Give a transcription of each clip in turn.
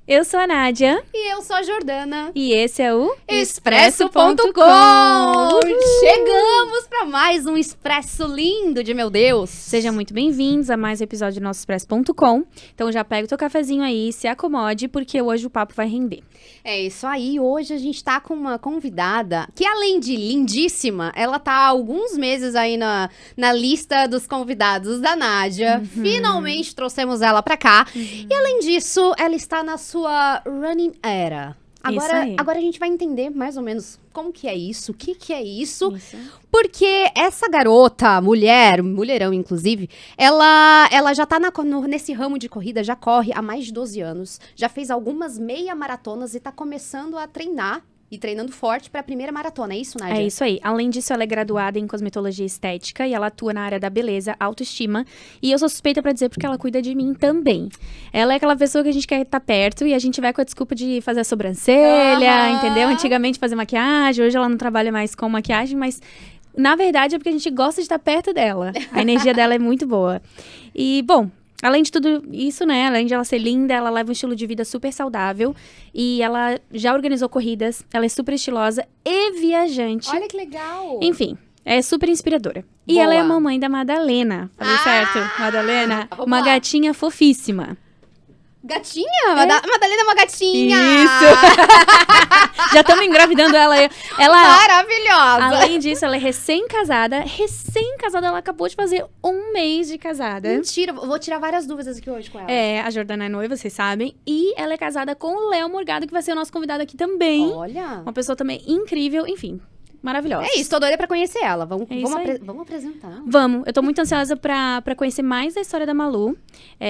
Eu sou a Nádia. E eu sou a Jordana. E esse é o Expresso.com. Chegamos para mais um Expresso lindo de meu Deus. Sejam muito bem-vindos a mais um episódio do nosso Expresso.com. Então já pega o teu cafezinho aí, se acomode, porque hoje o papo vai render. É isso aí, hoje a gente tá com uma convidada que, além de lindíssima, ela tá há alguns meses aí na lista dos convidados da Nádia. Finalmente trouxemos ela pra cá. E além disso, ela está na sua running era. Agora a gente vai entender mais ou menos como que é isso, o que é isso. Porque essa garota, mulherão inclusive, ela já tá nesse ramo de corrida, já corre há mais de 12 anos, já fez algumas meia maratonas e tá começando a treinar. E treinando forte para a primeira maratona, é isso, Nádia? É isso aí. Além disso, ela é graduada em cosmetologia estética e ela atua na área da beleza, autoestima. E eu sou suspeita pra dizer porque ela cuida de mim também. Ela é aquela pessoa que a gente quer estar perto e a gente vai com a desculpa de fazer a sobrancelha, entendeu? Antigamente fazer maquiagem, hoje ela não trabalha mais com maquiagem, mas na verdade é porque a gente gosta de estar perto dela. A energia dela é muito boa. E, bom, além de tudo isso, né, além de ela ser linda, ela leva um estilo de vida super saudável e ela já organizou corridas, ela é super estilosa e viajante. Olha que legal! Enfim, é super inspiradora. E Boa. ela é a mamãe da Madalena, falei certo? Madalena, Vamos uma lá. gatinha fofíssima. Gatinha? Madalena é uma gatinha! Isso! Já estamos engravidando ela. Maravilhosa! Além disso, ela é recém-casada. Recém-casada, ela acabou de fazer 1 mês de casada. Mentira, vou tirar várias dúvidas aqui hoje com ela. É, a Jordana é noiva, vocês sabem. E ela é casada com o Léo Morgado, que vai ser o nosso convidado aqui também. Olha! Uma pessoa também incrível, enfim, maravilhosa. É isso, tô doida pra conhecer ela. Vamos É isso aí. vamos apresentar. Vamos, eu tô muito ansiosa pra conhecer mais da história da Malu.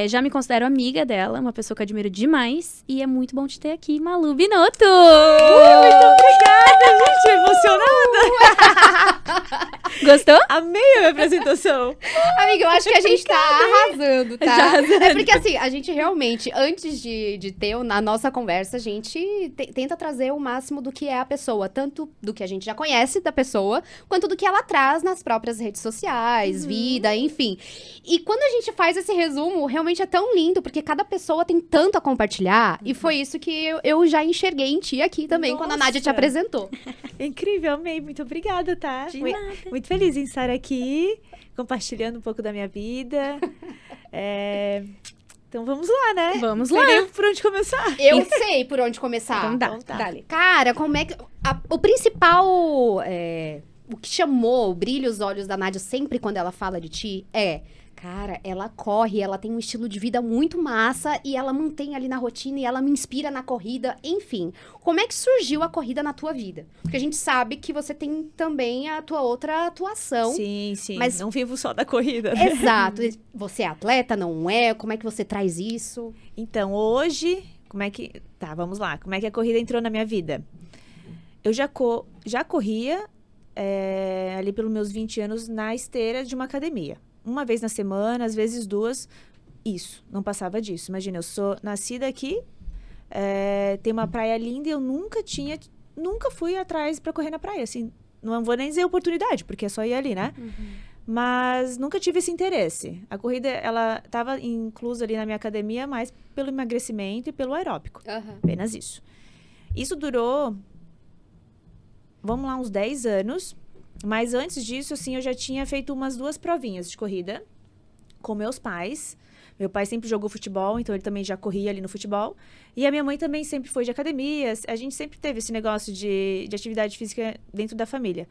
Já me considero amiga dela, uma pessoa que eu admiro demais. E é muito bom te ter aqui, Malu Binotto! Muito obrigada, gente, emocionada. Gostou? Amei a minha apresentação. Amiga, eu acho que a gente tá arrasando, tá? Já arrasando. É porque assim, a gente realmente, antes de ter na nossa conversa, a gente tenta trazer o máximo do que é a pessoa. Tanto do que a gente já conhece da pessoa, quanto do que ela traz nas próprias redes sociais, vida, enfim. E quando a gente faz esse resumo, realmente é tão lindo, porque cada pessoa tem tanto a compartilhar. E foi isso que eu já enxerguei em ti aqui também, quando a Nádia te Nossa. apresentou. Incrível, amei. Muito obrigada, tá? De Muito- nada. Muito feliz em estar aqui, compartilhando um pouco da minha vida. Então vamos lá, né? Vamos Não lá. sei nem por onde começar. Eu sei por onde começar. Então dá, Então tá. dá-lhe. Cara, como é que. O principal. O que chamou, brilha os olhos da Nádia sempre quando ela fala de ti é. Cara, ela corre, ela tem um estilo de vida muito massa e ela mantém ali na rotina e ela me inspira na corrida, enfim. Como é que surgiu a corrida na tua vida? Porque a gente sabe que você tem também a tua outra atuação. Sim, sim. Mas- Não vivo só da corrida, né? Exato. Você é atleta, não é? Como é que você traz isso? Então, hoje, como é que... Tá, vamos lá. Como é que a corrida entrou na minha vida? Eu já corria ali pelos meus 20 anos na esteira de uma academia. Uma vez na semana, às vezes 2. Isso, não passava disso. Imagina, eu sou nascida aqui, tem uma praia linda e eu nunca fui atrás pra correr na praia, assim. Não vou nem dizer oportunidade, porque é só ir ali, né? Mas nunca tive esse interesse. A corrida, ela estava inclusa ali na minha academia, mais pelo emagrecimento e pelo aeróbico. Apenas isso. Isso durou, vamos lá, uns 10 anos. Mas antes disso, assim, eu já tinha feito umas 2 provinhas de corrida com meus pais. Meu pai sempre jogou futebol, então ele também já corria ali no futebol. E a minha mãe também sempre foi de academia. A gente sempre teve esse negócio de atividade física dentro da família.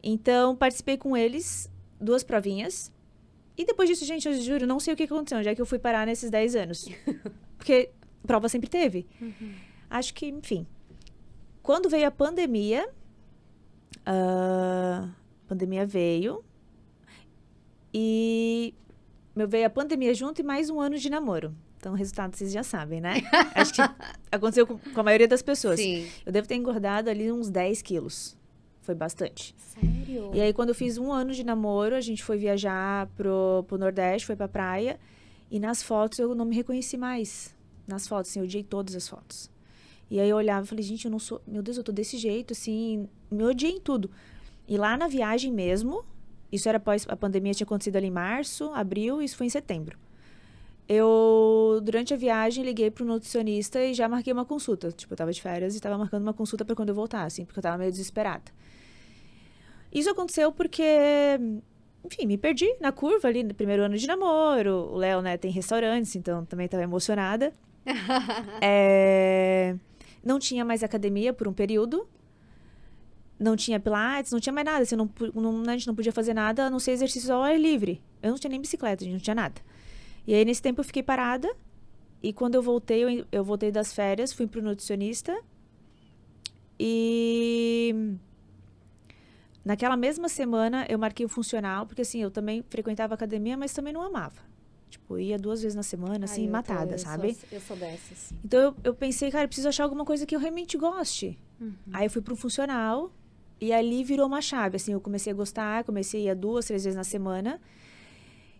Então, participei com eles, 2 provinhas. E depois disso, gente, eu juro, não sei o que aconteceu, onde é que eu fui parar nesses 10 anos. Porque prova sempre teve. Acho que, enfim. Quando veio a pandemia... A pandemia veio e veio a pandemia junto e mais 1 ano de namoro. Então, o resultado vocês já sabem, né? Acho que aconteceu com a maioria das pessoas. Sim. Eu devo ter engordado ali uns 10 quilos. Foi bastante. Sério? E aí, quando eu fiz 1 ano de namoro, a gente foi viajar pro Nordeste, foi pra praia. E nas fotos, eu não me reconheci mais. Nas fotos, assim, eu odiei todas as fotos. E aí eu olhava e falei, gente, eu não sou... Meu Deus, eu tô desse jeito, assim... Me odiei em tudo. E lá na viagem mesmo, isso era após... A pandemia tinha acontecido ali em março, abril, isso foi em setembro. eu, durante a viagem, liguei pro nutricionista e já marquei uma consulta. Tipo, eu tava de férias e tava marcando uma consulta pra quando eu voltasse, porque eu tava meio desesperada. Isso aconteceu porque, enfim, me perdi na curva ali no primeiro ano de namoro. O Léo, né, tem restaurantes, então também tava emocionada. Não tinha mais academia por um período. Não tinha pilates, não tinha mais nada. Assim, a gente não podia fazer nada a não ser exercícios ao ar livre. Eu não tinha nem bicicleta, a gente não tinha nada. E aí, nesse tempo, eu fiquei parada. E quando eu voltei, eu voltei das férias, fui pro nutricionista. E naquela mesma semana, eu marquei o funcional. Porque, assim, eu também frequentava a academia, mas também não amava. Tipo, ia 2 vezes na semana, assim, matada, sabe? Eu sou dessas. Então, eu pensei, cara, eu preciso achar alguma coisa que eu realmente goste. Aí, eu fui pro funcional. E ali virou uma chave. Assim, eu comecei a gostar, comecei a ir 2, 3 vezes na semana.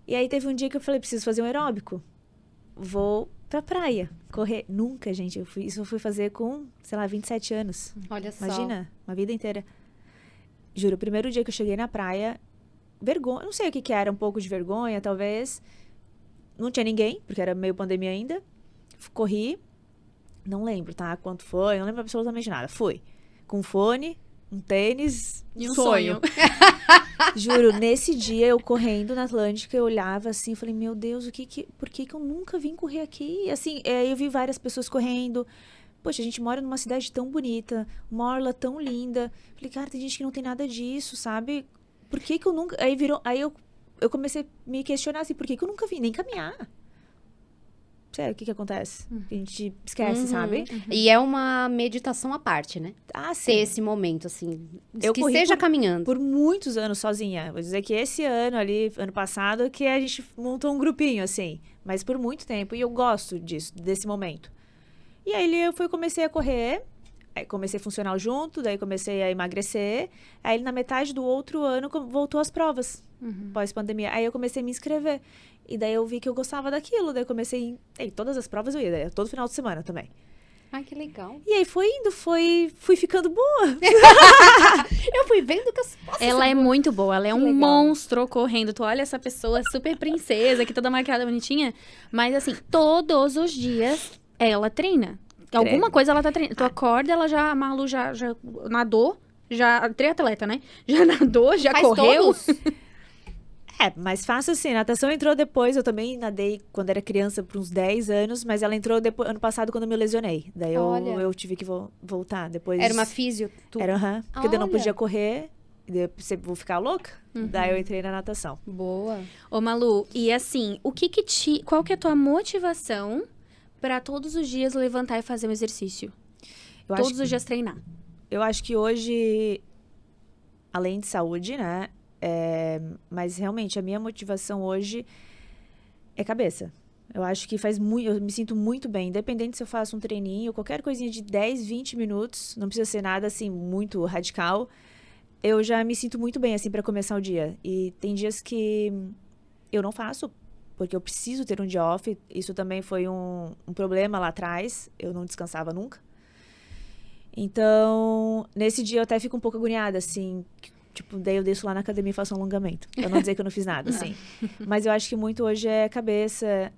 E aí teve um dia que eu falei, preciso fazer um aeróbico. Vou pra praia, correr. Nunca, gente, isso eu fui fazer com, sei lá, 27 anos. Olha só. Imagina, uma vida inteira. Juro, o primeiro dia que eu cheguei na praia, vergonha, não sei o que era, um pouco de vergonha, talvez. Não tinha ninguém, porque era meio pandemia ainda. Corri, não lembro, tá, quanto foi, não lembro absolutamente nada. Fui, com fone, um tênis, E um sonho. Juro, nesse dia eu correndo na Atlântica, eu olhava assim, eu falei, meu Deus, por que eu nunca vim correr aqui? Assim, eu vi várias pessoas correndo. Poxa, a gente mora numa cidade tão bonita, uma orla tão linda. Falei, cara, tem gente que não tem nada disso, sabe? Por que eu nunca... Aí eu comecei a me questionar assim, por que eu nunca vim nem caminhar? Sério, o que acontece? A gente esquece, sabe? E é uma meditação à parte, né? Ah, Ter sim. esse momento, assim. Eu que corri seja caminhando. Por muitos anos sozinha. Vou dizer que esse ano ali, ano passado, que a gente montou um grupinho, assim. Mas por muito tempo. E eu gosto disso, desse momento. E aí eu comecei a correr. Aí comecei a funcionar junto. Daí comecei a emagrecer. Aí na metade do outro ano voltou as provas. Pós-pandemia. Aí eu comecei a me inscrever. E daí eu vi que eu gostava daquilo. Daí eu comecei... Em todas as provas eu ia. Todo final de semana também. Ai, que legal. E aí foi indo. Fui ficando boa. Eu fui vendo que as Ela é muito boa, ela é um legal. monstro correndo. Tu olha essa pessoa super princesa, que toda maquiada bonitinha. Mas assim, todos os dias ela treina. Alguma coisa ela tá treinando. Tu acorda, a Malu já nadou, já triatleta, né? Já nadou, já Faz correu. todos? Mais fácil assim, a natação entrou depois, eu também nadei quando era criança por uns 10 anos, mas ela entrou depois, ano passado quando eu me lesionei. Daí Olha. eu tive que voltar depois. Era uma físio? Tu... Era, porque daí eu não Olha. podia correr, e daí eu pensei, vou ficar louca. Daí eu entrei na natação. Boa. Ô, Malu, e assim, qual que é a tua motivação pra todos os dias levantar e fazer um exercício? Eu acho Todos os dias treinar. Eu acho que hoje, além de saúde, né? Mas realmente a minha motivação hoje é cabeça. Eu acho que eu me sinto muito bem, independente se eu faço um treininho, qualquer coisinha de 10, 20 minutos, não precisa ser nada assim muito radical. Eu já me sinto muito bem assim para começar o dia. E tem dias que eu não faço, porque eu preciso ter um dia off. Isso também foi um problema lá atrás, eu não descansava nunca. Então, nesse dia eu até fico um pouco agoniada, assim. Tipo, daí eu desço lá na academia e faço um alongamento. Pra não dizer que eu não fiz nada, assim. Mas eu acho que muito hoje é cabeça.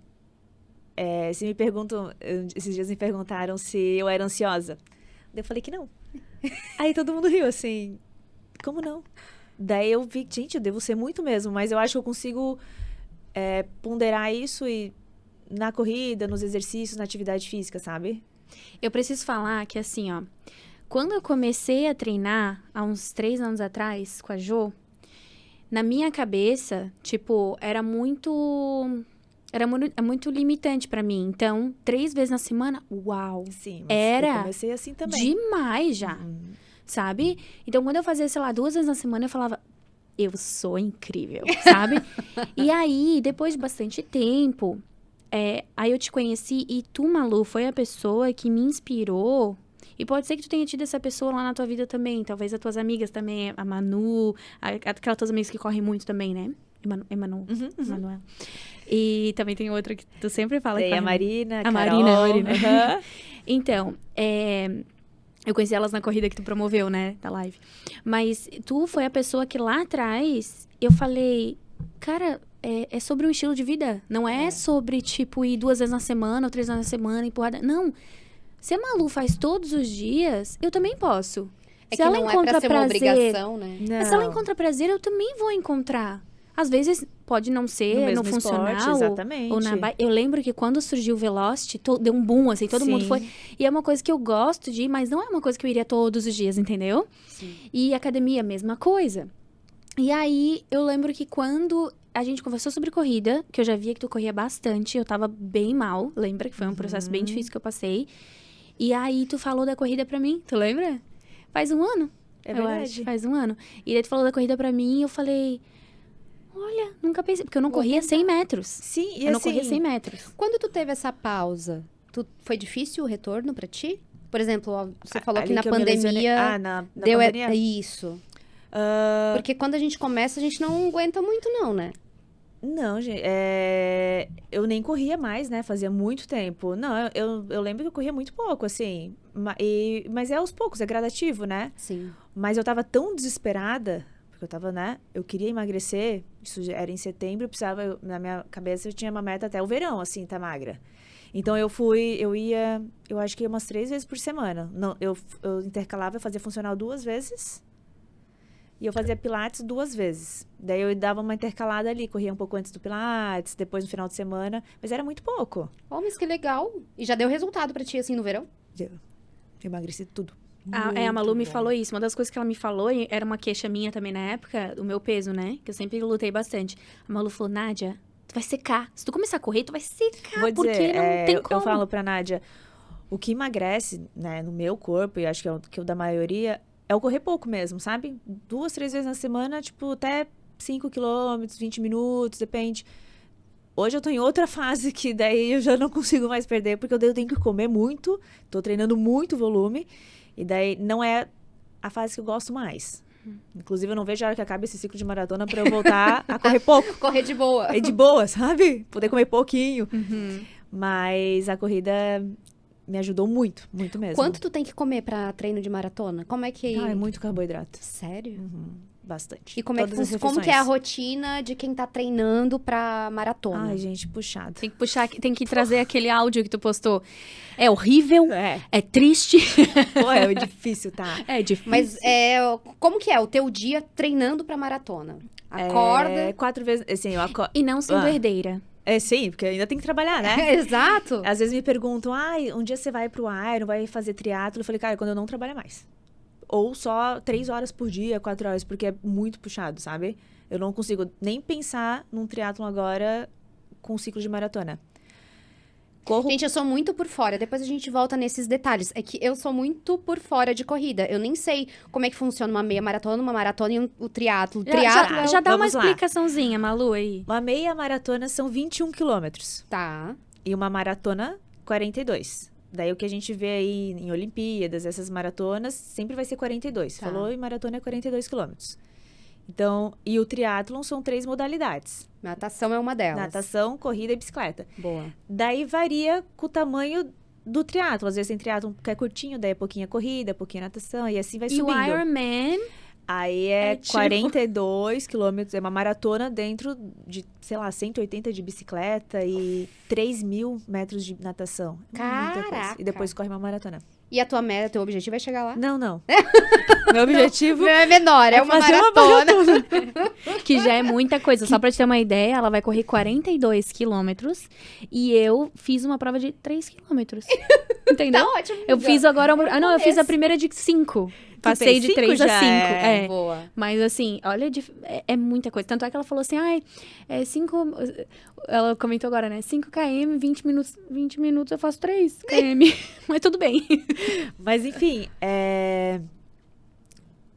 Se me perguntam... Esses dias me perguntaram se eu era ansiosa. Daí eu falei que não. Aí todo mundo riu, assim. Como não? Daí eu vi, gente, eu devo ser muito mesmo. Mas eu acho que eu consigo ponderar isso na corrida, nos exercícios, na atividade física, sabe? Eu preciso falar que assim, ó... Quando eu comecei a treinar, há uns 3 anos atrás, com a Jo, na minha cabeça, tipo, é muito limitante pra mim. Então, 3 vezes na semana, uau! Sim, mas Era eu comecei assim também. demais já, sabe? Então, quando eu fazia, sei lá, 2 vezes na semana, eu falava, eu sou incrível, sabe? E aí, depois de bastante tempo, aí eu te conheci e tu, Malu, foi a pessoa que me inspirou. E pode ser que tu tenha tido essa pessoa lá na tua vida também. Talvez as tuas amigas também, a Manu, aquelas tuas amigas que correm muito também, né? Emanuel. E também tem outra que tu sempre fala. Tem que a corre Marina, muito. Carol. Marina. Então, eu conheci elas na corrida que tu promoveu, né? Da live. Mas tu foi a pessoa que lá atrás, eu falei... Cara, é sobre um estilo de vida. Não é sobre, tipo, ir 2 vezes na semana ou 3 vezes na semana, empurrada. Não. Se a Malu faz todos os dias, eu também posso. É Se que ela não é encontra pra ser uma prazer, obrigação, né? mas se ela encontra prazer, eu também vou encontrar. Às vezes pode não ser mesmo no funcional esporte, exatamente. ou na Eu lembro que quando surgiu o Velocity, deu um boom, assim, todo mundo Sim. foi. E é uma coisa que eu gosto de ir, mas não é uma coisa que eu iria todos os dias, entendeu? Sim. E academia, mesma coisa. E aí, eu lembro que quando a gente conversou sobre corrida, que eu já via que tu corria bastante, eu tava bem mal, lembra? Que foi um processo bem difícil que eu passei. E aí, tu falou da corrida pra mim, tu lembra? Faz um ano. É eu verdade. acho, faz um ano. E daí tu falou da corrida pra mim e eu falei... Olha, nunca pensei... Porque eu não corria 100 metros. Sim, e Eu não assim, corria 100 metros. Quando tu teve essa pausa, foi difícil o retorno pra ti? Por exemplo, ó, você falou que ali na eu me lesionei- pandemia na deu pandemia? isso. Ah, Porque quando a gente começa, a gente não aguenta muito não, né? não, gente, eu nem corria mais, né? Fazia muito tempo. Não, eu lembro que eu corria muito pouco, assim. Mas é aos poucos, é gradativo, né? Sim. Mas eu tava tão desesperada, porque eu tava, né? Eu queria emagrecer, isso já era em setembro, eu precisava, na minha cabeça eu tinha uma meta até o verão, assim, tá magra. Então eu acho que ia umas 3 vezes por semana. Não, eu intercalava, eu fazia funcional 2 vezes. E eu fazia pilates 2 vezes. Daí eu dava uma intercalada ali, corria um pouco antes do pilates, depois no final de semana, mas era muito pouco. Oh, mas que legal. E já deu resultado pra ti, assim, no verão? Eu emagreci tudo. A Malu me bom. falou isso. Uma das coisas que ela me falou, e era uma queixa minha também na época, o meu peso, né? Que eu sempre lutei bastante. A Malu falou, Nádia, tu vai secar. Se tu começar a correr, tu vai secar, Vou porque dizer, não tem como. eu falo pra Nádia, o que emagrece, né, no meu corpo, e acho que é o da maioria, é o correr pouco mesmo, sabe? 2, 3 vezes na semana, tipo, até 5 quilômetros, 20 minutos, depende. Hoje eu tô em outra fase que daí eu já não consigo mais perder, porque eu tenho que comer muito, tô treinando muito volume, e daí não é a fase que eu gosto mais. Inclusive, eu não vejo a hora que acabe esse ciclo de maratona pra eu voltar a correr pouco. Correr de boa. É de boa, sabe? Poder comer pouquinho. Uhum. Mas a corrida me ajudou muito, muito mesmo. Quanto tu tem que comer pra treino de maratona? Como é que... Ah, é muito carboidrato. Sério? Bastante. E como, Todas as como que é a refeições. rotina de quem tá treinando pra maratona? Ai, gente, puxado. Tem que puxar, tem que trazer aquele áudio que tu postou. É horrível, É. é triste, Pô, é difícil, tá? é difícil. Mas como que é o teu dia treinando pra maratona? Acorda... 4 vezes, assim, eu acordo... E não sendo Ah. herdeira. É, sim, porque ainda tem que trabalhar, né? Exato. Às vezes me perguntam, ai, um dia você vai pro Iron, vai fazer triatlo? Eu falei, cara, quando eu não trabalho mais. Ou só 3 horas por dia, 4 horas, porque é muito puxado, sabe? Eu não consigo nem pensar num triatlon agora com um ciclo de maratona. Corro... Gente, eu sou muito por fora. Depois a gente volta nesses detalhes. É que eu sou muito por fora de corrida. Eu nem sei como é que funciona uma meia maratona, uma maratona e o triatlo. Triatlo Já dá uma Vamos lá. explicaçãozinha, Malu, aí. Uma meia maratona são 21 quilômetros. Tá. E uma maratona, 42. Daí o que a gente vê aí em Olimpíadas, essas maratonas, sempre vai ser 42. Tá. Falou em maratona é 42 quilômetros. Então, e o triatlon são 3 modalidades. Natação é uma delas. Natação, corrida e bicicleta. Boa. Daí varia com o tamanho do triatlon. Às vezes tem triatlon que é curtinho, daí é pouquinha corrida, pouquinha natação, e assim vai E o subindo. Ironman, Aí é, É tipo- 42 quilômetros, é uma maratona dentro de, sei lá, 180 de bicicleta e 3.000 metros de natação. É muita coisa. Caraca! E depois corre uma maratona. E a tua meta, teu objetivo é chegar lá? Não, não. Meu objetivo É menor, é uma fazer maratona. que já é muita coisa. Só pra te ter uma ideia, ela vai correr 42 quilômetros e eu fiz uma prova de 3 quilômetros. Entendeu? Tá ótimo. Eu fiz agora... não, eu fiz a começo. primeira de 5. Passei fez de 5 3 a já 5. é. É. Boa. Mas assim, olha, é muita coisa. Tanto é que ela falou assim, ai, 5... Ela comentou agora, né? 5 km, 20 minutos eu faço 3 km. Mas tudo bem. Mas enfim,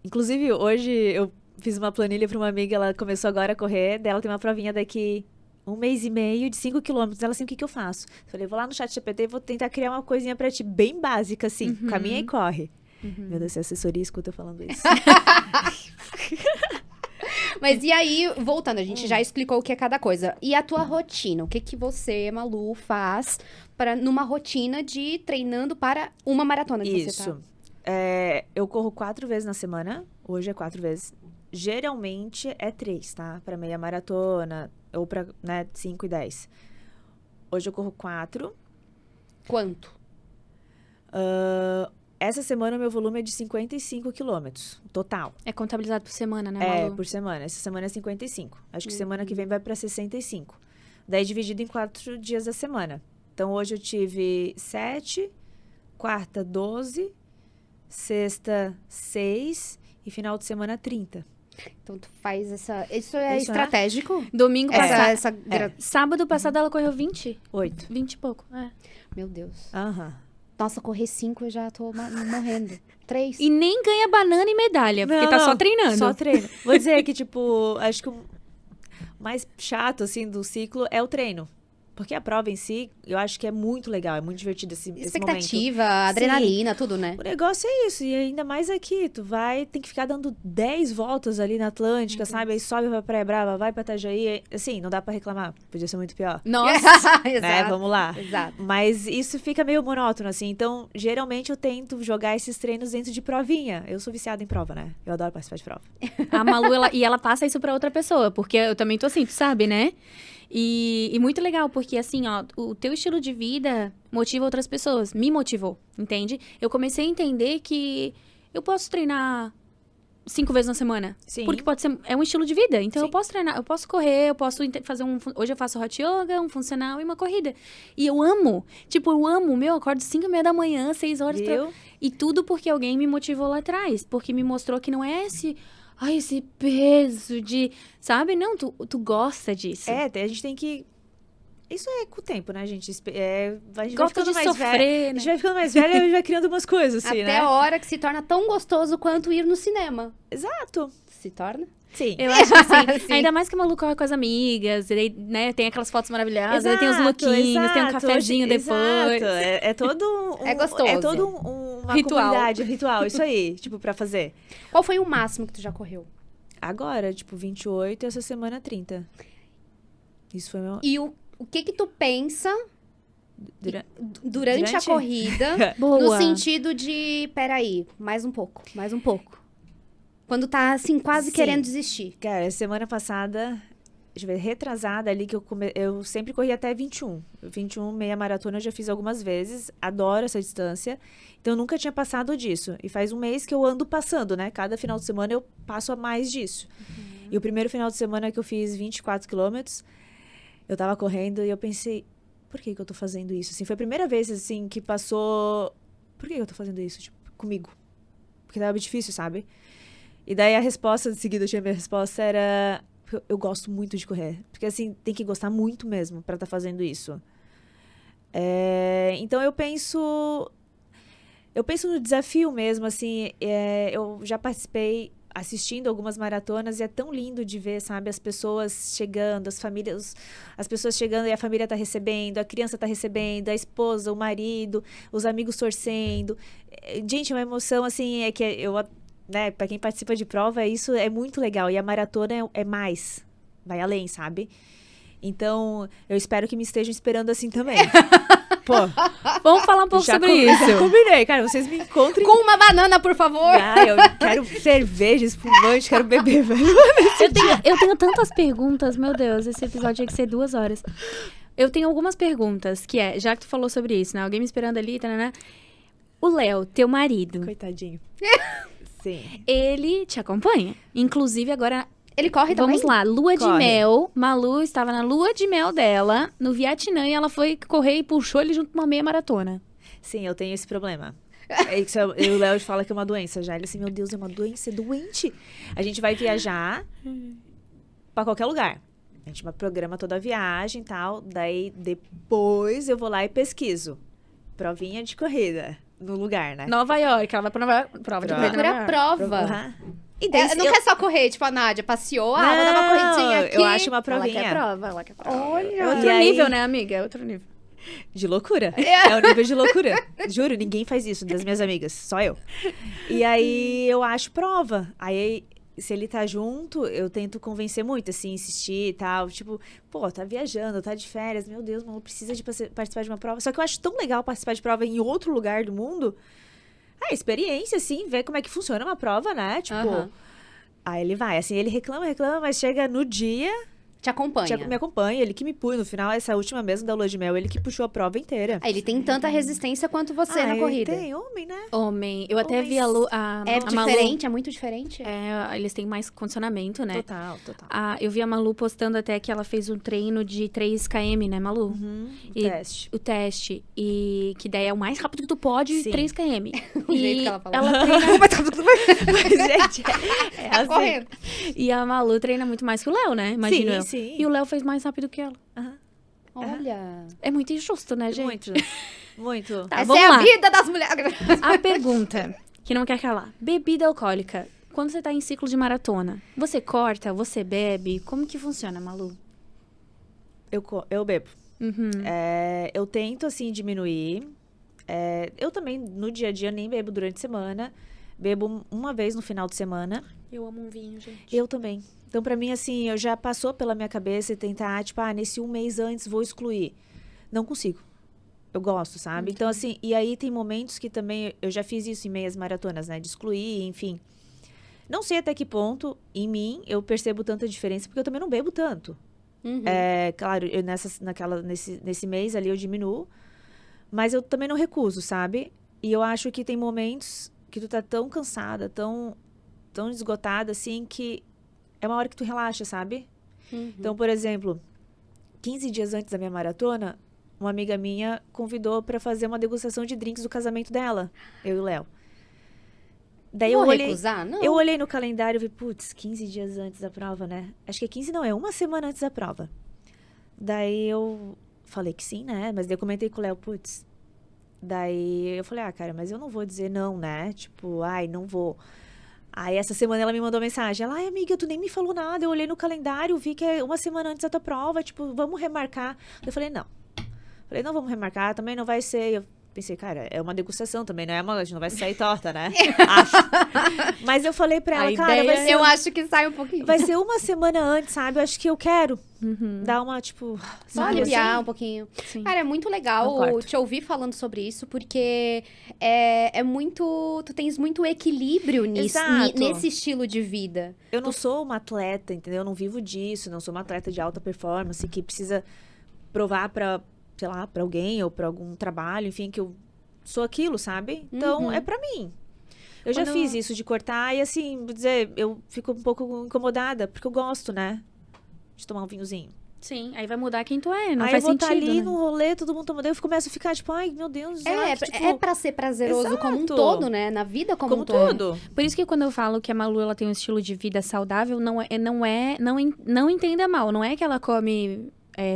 inclusive hoje eu fiz uma planilha para uma amiga, ela começou agora a correr, dela tem uma provinha daqui 1 mês e meio de 5 quilômetros. Ela assim, o que que eu faço? Falei, vou lá no chat GPT e vou tentar criar uma coisinha pra ti, bem básica, assim, caminha e corre. Meu Deus, se a assessoria escuta eu falando isso. Mas e aí, voltando, a gente já explicou o que é cada coisa. E a tua rotina? O que que você, Malu, faz numa rotina de treinando para uma maratona que você tá? Isso. Eu corro 4 vezes na semana. Hoje é 4 vezes. Geralmente é 3, tá? Pra meia maratona. ou pra, né, 5 e 10. Hoje eu corro 4. Quanto? Essa semana o meu volume é de 55 quilômetros, total. É contabilizado por semana, né, Malu? Por semana. Essa semana é 55. Acho que semana que vem vai pra 65. Daí dividido em 4 dias da semana. Então, hoje eu tive 7, quarta 12, sexta 6 e final de semana 30. Então, tu faz essa... Isso é Isso, né? estratégico? Domingo passado. Essa Sábado passado ela correu 20. 8. 20 e pouco. Meu Deus. Aham. Nossa, correr 5 eu já tô morrendo. 3. E nem ganha banana e medalha, porque tá só treinando. Só treino. Vou dizer que, tipo, acho que o mais chato, assim, do ciclo é o treino. Porque a prova em si, eu acho que é muito legal, é muito divertido esse momento. Expectativa, adrenalina, tudo, né? O negócio é isso, e ainda mais aqui, tu tem que ficar dando 10 voltas ali na Atlântica, sabe? Aí sobe pra Praia Brava, vai pra Itajaí, assim, não dá pra reclamar, podia ser muito pior. Nossa! Né? Exato. Vamos lá. Exato. Mas isso fica meio monótono, assim, então, geralmente eu tento jogar esses treinos dentro de provinha. Eu sou viciada em prova, né? Eu adoro participar de prova. A Malu, ela passa isso pra outra pessoa, porque eu também tô assim, tu sabe, né? E muito legal, porque assim, ó, o teu estilo de vida motiva outras pessoas. Me motivou, entende? Eu comecei a entender que eu posso treinar 5 vezes na semana. Sim. Porque é um estilo de vida. Então, Sim. eu posso treinar, eu posso correr, eu posso fazer hoje eu faço hot yoga, um funcional e uma corrida. E eu amo. Tipo, eu amo. Eu acordo 5h30 da manhã, 6 horas. Viu? E tudo porque alguém me motivou lá atrás. Porque me mostrou que não é esse peso de... Sabe? Não, tu gosta disso. A gente tem que... Isso é com o tempo, né, gente? A gente Gosta de vai ficando mais sofrer, velha, né? A gente vai ficando mais velha e vai criando umas coisas, assim, Até né? a hora que se torna tão gostoso quanto ir no cinema. Exato. Se torna? Sim. Eu acho assim, Sim. ainda mais que a Malu corre com as amigas, e aí, né, tem aquelas fotos maravilhosas, aí tem os Exato, lookinhos, tem um exato. cafezinho depois. Exato. É todo um... É gostoso. É todo uma Ritual. comunidade, ritual, isso aí, tipo, pra fazer. Qual foi o máximo que tu já correu? Agora, tipo, 28 e essa semana 30. Isso foi meu... E o que tu pensa durante a Durante? corrida, Boa. no sentido de, peraí, mais um pouco. Quando tá, assim, quase Sim. querendo desistir. Cara, semana passada, deixa eu ver, retrasada ali, que eu sempre corri até 21. 21, meia maratona, eu já fiz algumas vezes. Adoro essa distância. Então, eu nunca tinha passado disso. E faz um mês que eu ando passando, né? Cada final de semana eu passo a mais disso. E o primeiro final de semana que eu fiz 24 quilômetros, eu tava correndo e eu pensei, por que eu tô fazendo isso? Assim, foi a primeira vez, assim, que passou... Por que eu tô fazendo isso, tipo, comigo? Porque tava difícil, sabe? E daí a resposta, de seguida, minha resposta era... Eu gosto muito de correr. Porque, assim, tem que gostar muito mesmo pra estar fazendo isso. Então, eu penso no desafio mesmo, assim. Eu já participei assistindo algumas maratonas e é tão lindo de ver, sabe? As pessoas chegando, as pessoas chegando e a família tá recebendo, a criança tá recebendo, a esposa, o marido, os amigos torcendo. Gente, uma emoção, assim, é que eu... Né, pra quem participa de prova, isso é muito legal. E a maratona é mais. Vai além, sabe? Então, eu espero que me estejam esperando assim também. Pô, Vamos falar um pouco sobre já isso. combinei, cara. Vocês me encontrem. Com uma banana, por favor! Eu quero cerveja, espumante, quero beber, velho. Eu tenho tantas perguntas, meu Deus, esse episódio tinha que ser 2 horas. Eu tenho algumas perguntas, que já que tu falou sobre isso, né? Alguém me esperando ali, né? O Léo, teu marido, Coitadinho. Sim. ele te acompanha. Inclusive, agora, Ele corre também? vamos lá, lua de Corre. mel. Malu estava na lua de mel dela, no Vietnã, e ela foi correr e puxou ele junto com uma meia maratona. Sim, eu tenho esse problema. O Léo fala que é uma doença já. Ele assim, meu Deus, é uma doença, é doente. A gente vai viajar pra qualquer lugar. A gente programa toda a viagem e tal. Daí, depois, eu vou lá e pesquiso. Provinha de corrida no lugar, né? Nova York, ela vai pra Nova York. Prova de corrida em Procura Nova a York. prova. Aham. E daí, Não quer só correr, tipo a Nádia passeou, vou dar uma corridinha aqui. eu acho uma Ela provinha. quer prova, ela quer prova. Olha. É outro E aí- nível, né, amiga? É outro nível. De loucura. É o nível de loucura. Juro, ninguém faz isso das minhas amigas, só eu. E aí eu acho prova. Aí, se ele tá junto, eu tento convencer muito, assim, insistir e tal. Tipo, pô, tá viajando, tá de férias, meu Deus, mano, precisa de participar de uma prova. Só que eu acho tão legal participar de prova em outro lugar do mundo. Experiência, assim, ver como é que funciona uma prova, né? Tipo, Aham. aí ele vai, assim, ele reclama, mas chega no dia, Te acompanha. Me acompanha, ele que me punha no final, essa última mesmo da lua de mel, ele que puxou a prova inteira. Ele tem tanta resistência quanto você na corrida. Tem, homem, né? Homem. Eu até vi a É Malu. diferente, é muito diferente? Eles têm mais condicionamento, né? Total. Eu vi a Malu postando até que ela fez um treino de 3 km, né, Malu? Teste. O teste. E que daí é o mais rápido que tu pode, Sim. 3 km. O jeito que ela falou. ela treina Mas, gente, é Tá assim. correndo. E a Malu treina muito mais que o Léo, né? Imagina eu. Sim. E o Léo fez mais rápido que ela. Olha. É muito injusto, né, gente? Muito. Tá, Essa vamos é a lá. vida das mulheres. A pergunta, que não quer calar. Bebida alcoólica. Quando você tá em ciclo de maratona, você corta, você bebe? Como que funciona, Malu? Eu bebo. Uhum. Eu tento, assim, diminuir. Eu também, no dia a dia, nem bebo durante a semana. Bebo uma vez no final de semana. Eu amo um vinho, gente. Eu também. Então, pra mim, assim, eu já passou pela minha cabeça tentar, tipo, nesse um mês antes vou excluir. Não consigo. Eu gosto, sabe? Então, assim, e aí tem momentos que também, eu já fiz isso em meias maratonas, né? De excluir, enfim. Não sei até que ponto, em mim, eu percebo tanta diferença, porque eu também não bebo tanto. Uhum. Claro, eu nesse mês ali eu diminuo, mas eu também não recuso, sabe? E eu acho que tem momentos que tu tá tão cansada, tão esgotada, assim, que é uma hora que tu relaxa, sabe? Uhum. Então, por exemplo, 15 dias antes da minha maratona, uma amiga minha convidou pra fazer uma degustação de drinks do casamento dela, eu e o Léo. Daí Vou eu olhei, recusar? Não. eu olhei no calendário e vi, putz, 15 dias antes da prova, né? Acho que é 15 não, é uma semana antes da prova. Daí eu falei que sim, né? Mas daí eu comentei com o Léo, putz. Daí eu falei, cara, mas eu não vou dizer não, né? Tipo, não vou. Aí essa semana ela me mandou mensagem. Ela, amiga, tu nem me falou nada. Eu olhei no calendário, vi que é uma semana antes da tua prova. Tipo, vamos remarcar. Eu falei, não. Falei, não vamos remarcar, também não vai ser. Eu pensei, cara, é uma degustação também, não é a gente não vai sair torta, né? Acho. Mas eu falei pra ela, A cara, ideia- vai ser, Eu acho que sai um pouquinho. vai ser uma semana antes, sabe? Eu acho que eu quero dar uma, tipo... Só sabe, aliviar assim? um pouquinho. Sim. Cara, é muito Não legal corto. te ouvir falando sobre isso, porque é muito... Tu tens muito equilíbrio Exato. nesse estilo de vida. Eu não sou uma atleta, entendeu? Eu não vivo disso, não sou uma atleta de alta performance que precisa provar pra, sei lá, pra alguém ou pra algum trabalho, enfim, que eu sou aquilo, sabe? Então, Uhum. é pra mim. Eu já Quando- fiz isso de cortar e, assim, vou dizer, eu fico um pouco incomodada, porque eu gosto, né? De tomar um vinhozinho. Sim, aí vai mudar quem tu é, não Aí faz eu vou estar sentido, ali né? no rolê, todo mundo tomando, aí eu começo a ficar, tipo, ai, meu Deus, tipo, É pra ser prazeroso como um Exato. todo, né? Na vida como como um todo. tudo. Por isso que quando eu falo que a Malu ela tem um estilo de vida saudável, não entenda mal, não é que ela come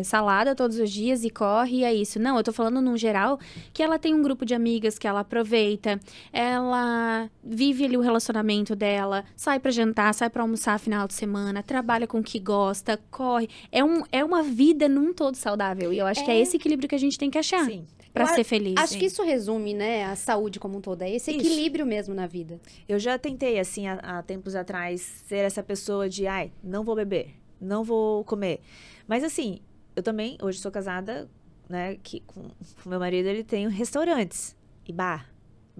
salada todos os dias e corre e é isso. Não, eu tô falando num geral que ela tem um grupo de amigas que ela aproveita, ela vive ali o relacionamento dela, sai pra jantar, sai pra almoçar final de semana, trabalha com o que gosta, corre. É uma vida num todo saudável e eu acho que é esse equilíbrio que a gente tem que achar Sim. pra Eu ser feliz. Acho que isso resume, né, a saúde como um todo. É esse Isso. equilíbrio mesmo na vida. Eu já tentei, assim, há tempos atrás, ser essa pessoa de, não vou beber, não vou comer. Mas, assim, eu também, hoje sou casada, né, que com meu marido, ele tem restaurantes e bar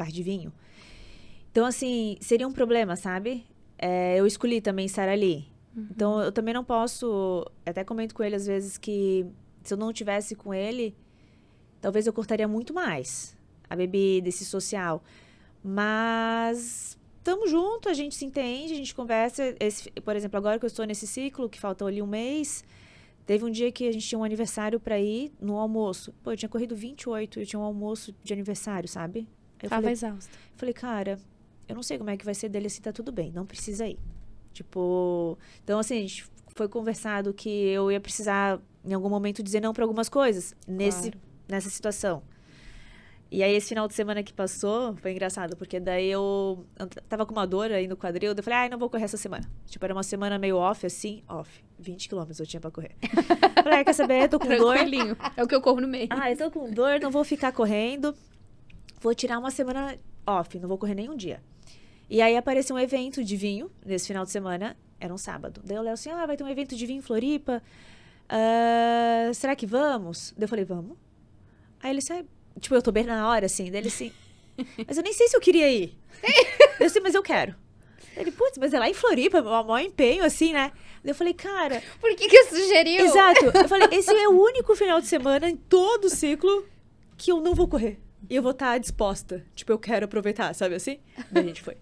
de vinho. Então, assim, seria um problema, sabe? Eu escolhi também estar ali. Então, eu também não posso, até comento com ele às vezes que se eu não estivesse com ele, talvez eu cortaria muito mais a bebida, esse social. Mas estamos juntos, a gente se entende, a gente conversa. Por exemplo, agora que eu estou nesse ciclo, que faltou ali um mês, teve um dia que a gente tinha um aniversário pra ir no almoço. Pô, eu tinha corrido 28, eu tinha um almoço de aniversário, sabe? Aí eu Tava falei, exausta. cara, eu não sei como é que vai ser dele assim, tá tudo bem, não precisa ir. Tipo, então assim, a gente foi conversado que eu ia precisar, em algum momento, dizer não pra algumas coisas nessa situação. E aí, esse final de semana que passou, foi engraçado, porque daí eu tava com uma dor aí no quadril, daí eu falei, não vou correr essa semana. Tipo, era uma semana meio off, assim, 20 quilômetros eu tinha pra correr. Falei, quer saber, eu tô com dor. Tranquilinho. É o que eu corro no meio. Eu tô com dor, não vou ficar correndo. Vou tirar uma semana off, não vou correr nenhum dia. E aí, apareceu um evento de vinho, nesse final de semana, era um sábado. Daí o Léo assim, vai ter um evento de vinho em Floripa, será que vamos? Daí eu falei, vamos. Aí ele disse, tipo, eu tô bem na hora, assim, dele assim, mas eu nem sei se eu queria ir. Eu disse, mas eu quero. Ele, putz, mas é lá em Floripa, o maior empenho, assim, né? Daí eu falei, cara... Por que sugeriu? Exato. Eu falei, esse é o único final de semana em todo o ciclo que eu não vou correr. E eu vou estar disposta. Tipo, eu quero aproveitar, sabe assim? Daí a gente foi.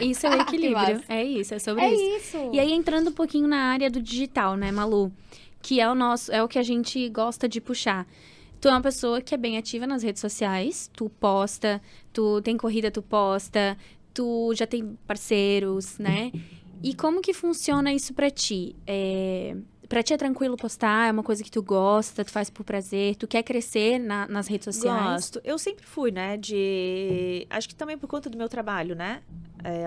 Isso é o Que equilíbrio. massa. É isso, é sobre É isso. isso. E aí, entrando um pouquinho na área do digital, né, Malu? Que é o que a gente gosta de puxar. Tu é uma pessoa que é bem ativa nas redes sociais, tu posta, tu tem corrida, tu posta, tu já tem parceiros, né? E como que funciona isso pra ti? Pra ti é tranquilo postar? É uma coisa que tu gosta, tu faz por prazer? Tu quer crescer nas redes sociais? Gosto. Eu sempre fui, né, acho que também por conta do meu trabalho, né?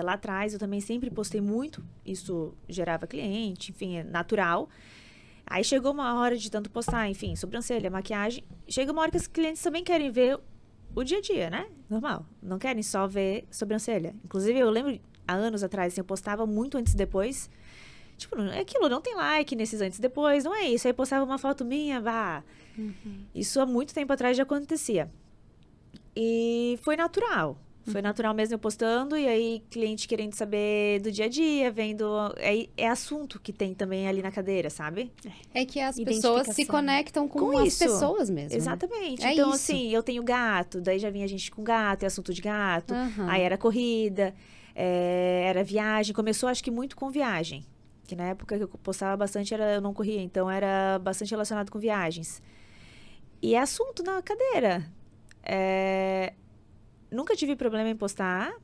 Lá atrás eu também sempre postei muito, isso gerava cliente, enfim, é natural. Aí chegou uma hora de tanto postar, enfim, sobrancelha, maquiagem. Chega uma hora que os clientes também querem ver o dia a dia, né? Normal. Não querem só ver sobrancelha. Inclusive, eu lembro, há anos atrás, assim, eu postava muito antes e depois. Tipo, é aquilo, não tem like nesses antes e depois, não é isso. Aí postava uma foto minha, vá. Isso há muito tempo atrás já acontecia. E foi natural. Foi natural mesmo eu postando, e aí cliente querendo saber do dia a dia, vendo... É assunto que tem também ali na cadeira, sabe? É que as pessoas se Identificação. conectam com Com as isso. pessoas mesmo. Exatamente. É Então, isso. assim, eu tenho gato, daí já vinha gente com gato, é assunto de gato. Aham. Aí era corrida, era viagem. Começou, acho que, muito com viagem. Que na época que eu postava bastante, eu não corria, então era bastante relacionado com viagens. E é assunto na cadeira. Nunca tive problema em postar.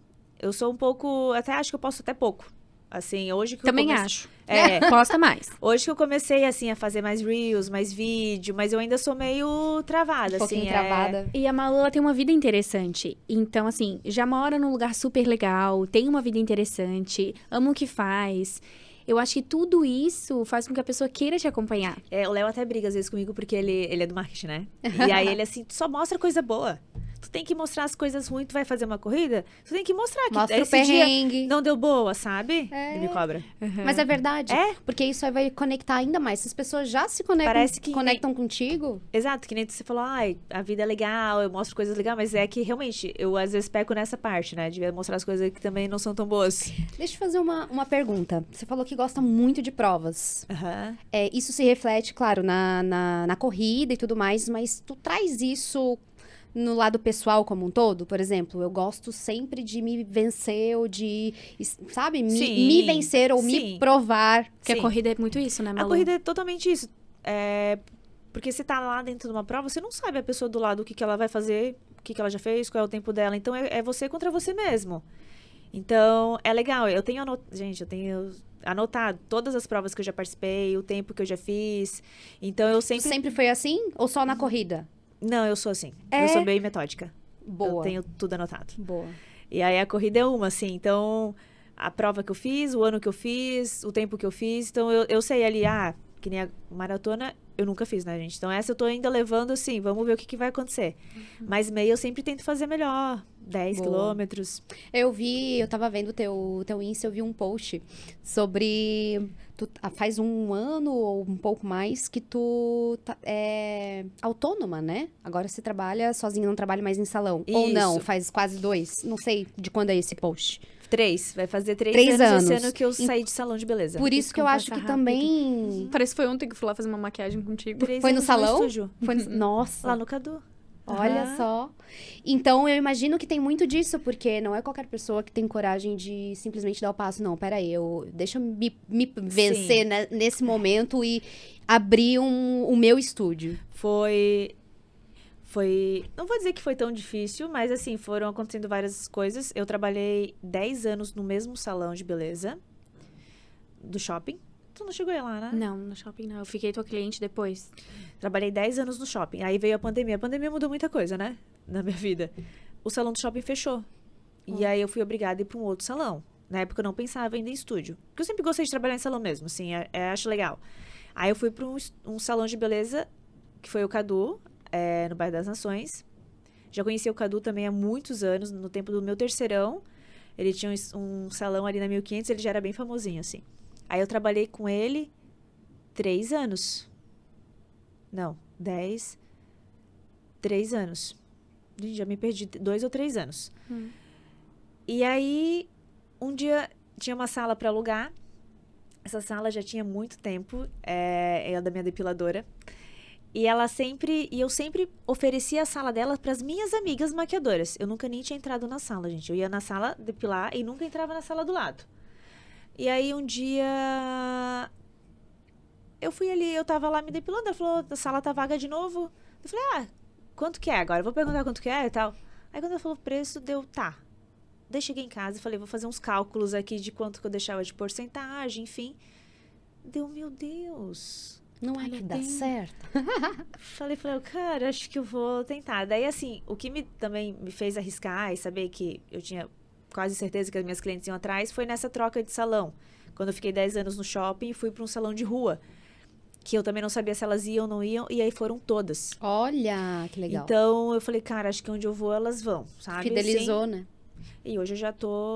Eu sou um pouco... Até acho que eu posto até pouco. Assim, hoje que Também eu acho. É, Posta mais. hoje que eu comecei, assim, a fazer mais reels, mais vídeo, mas eu ainda sou meio travada, Um pouquinho assim. travada. E a Malu, ela tem uma vida interessante. Então, assim, já mora num lugar super legal, tem uma vida interessante, ama o que faz. Eu acho que tudo isso faz com que a pessoa queira te acompanhar. O Léo até briga às vezes comigo, porque ele é do marketing, né? E aí ele, assim, só mostra coisa boa. Tu tem que mostrar as coisas ruins, tu vai fazer uma corrida, tu tem que mostrar que Mostra o esse perrengue. dia não deu boa, sabe? É. Ele me cobra. Mas é verdade. É. Porque isso aí vai conectar ainda mais. Se as pessoas já se conectam, Parece que- conectam contigo, Exato, que nem você falou, ai, a vida é legal, eu mostro coisas legais, mas é que realmente, eu às vezes peco nessa parte, né? De mostrar as coisas que também não são tão boas. deixa eu fazer uma pergunta. Você falou que gosta muito de provas. Aham. Isso se reflete, claro, na corrida e tudo mais, mas tu traz isso no lado pessoal como um todo? Por exemplo, eu gosto sempre de me vencer ou de, sabe, Sim, me vencer ou sim. me provar. Porque Sim. a corrida é muito isso, né, A Malu? corrida é totalmente isso. Porque você tá lá dentro de uma prova, você não sabe a pessoa do lado o que ela vai fazer, o que ela já fez, qual é o tempo dela. Então, é você contra você mesmo. Então, é legal. Eu tenho anotado todas as provas que eu já participei, o tempo que eu já fiz. Então, eu Tu sempre... sempre foi assim ou só na corrida? Não, eu sou assim. É? Eu sou bem metódica. Boa. Eu tenho tudo anotado. Boa. E aí, a corrida é uma, assim. Então, a prova que eu fiz, o ano que eu fiz, o tempo que eu fiz. Então, eu sei ali, que nem a maratona, eu nunca fiz, né, gente? Então, essa eu tô ainda levando, assim, vamos ver o que vai acontecer. Mas meia eu sempre tento fazer melhor. 10 Boa. quilômetros. Eu tava vendo o teu Insta, eu vi um post sobre... faz um ano ou um pouco mais que tu é autônoma, né? Agora você trabalha sozinha, não trabalha mais em salão. Ou não, Isso. faz quase 2. Não sei de quando é esse post. 3. Vai fazer 3 3 anos esse anos. ano que eu saí de salão de beleza. Por isso que eu como acho que passa rápido. também... Parece que foi ontem que eu fui lá fazer uma maquiagem contigo. 3 Foi no anos salão? estúdio. Nossa, Lá no Cadu. olha Aham. só. Então, eu imagino que tem muito disso, porque não é qualquer pessoa que tem coragem de simplesmente dar o passo. Não, peraí, deixa eu me vencer nesse momento e abrir o meu estúdio. Foi... Não vou dizer que foi tão difícil, mas assim, foram acontecendo várias coisas. Eu trabalhei 10 anos no mesmo salão de beleza do shopping. Tu não chegou aí lá, né? Não, no shopping não. Eu fiquei tua cliente depois. Trabalhei 10 anos no shopping. Aí veio a pandemia. A pandemia mudou muita coisa, né? Na minha vida. O salão do shopping fechou. E aí eu fui obrigada a ir para um outro salão. Na época eu não pensava ainda em estúdio. Porque eu sempre gostei de trabalhar em salão mesmo, assim, acho legal. Aí eu fui para um salão de beleza, que foi o Cadu, no Bairro das Nações. Já conheci o Cadu também há muitos anos, no tempo do meu terceirão. Ele tinha um salão ali na 1500, ele já era bem famosinho, assim. Aí eu trabalhei com ele 3 anos. Não, 3 anos. Gente, já me perdi, 2 ou 3 anos. E aí, um dia, tinha uma sala para alugar. Essa sala já tinha muito tempo, é da minha depiladora. E eu sempre oferecia a sala dela para as minhas amigas maquiadoras. Eu nunca nem tinha entrado na sala, gente. Eu ia na sala depilar e nunca entrava na sala do lado. E aí, um dia, eu fui ali, eu tava lá me depilando. Ela falou, a sala tá vaga de novo. Eu falei, quanto que é agora? Eu vou perguntar quanto que é e tal. Aí, quando ela falou o preço, tá. Daí, cheguei em casa e falei, vou fazer uns cálculos aqui de quanto que eu deixava de porcentagem, enfim. Deu, meu Deus... Não é que dá certo. Falei, cara, acho que eu vou tentar. Daí, assim, o que também me fez arriscar e saber que eu tinha quase certeza que as minhas clientes iam atrás foi nessa troca de salão. Quando eu fiquei 10 anos no shopping, fui para um salão de rua. Que eu também não sabia se elas iam ou não iam, e aí foram todas. Olha, que legal. Então, eu falei, cara, acho que onde eu vou, elas vão, sabe? Fidelizou, assim, né? E hoje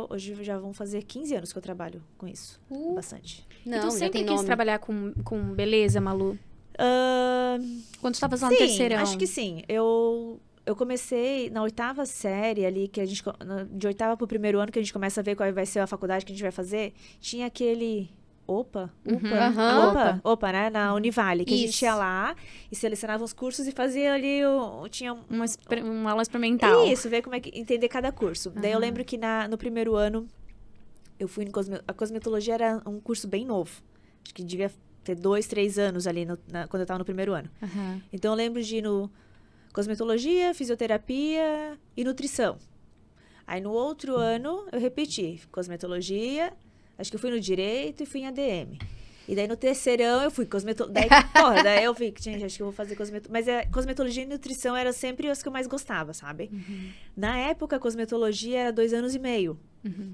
hoje já vão fazer 15 anos que eu trabalho com isso. Bastante. Não, e tu já sempre tem quis nome. trabalhar com beleza, Malu? Quando tu tava lá no Sim, terceirão? acho que sim. Eu comecei na 8ª série ali, que a gente, de 8ª pro 1º ano, que a gente começa a ver qual vai ser a faculdade que a gente vai fazer. Tinha aquele... Opa, né? Na Univale, que a gente ia lá e selecionava os cursos e fazia ali, tinha Uma aula experimental. Isso, ver como é que, entender cada curso. Daí eu lembro que no 1º ano, eu fui a cosmetologia era um curso bem novo. Acho que devia ter 2, 3 anos ali, quando eu tava no 1º ano. Então eu lembro de ir no cosmetologia, fisioterapia e nutrição. Aí no outro ano, eu repeti, cosmetologia... Acho que eu fui no direito e fui em ADM. E daí no terceirão eu fui cosmetologia. Daí eu vi, gente, acho que eu vou fazer cosmetologia. Mas cosmetologia e nutrição eram sempre as que eu mais gostava, sabe? Na época, a cosmetologia era 2 anos e meio.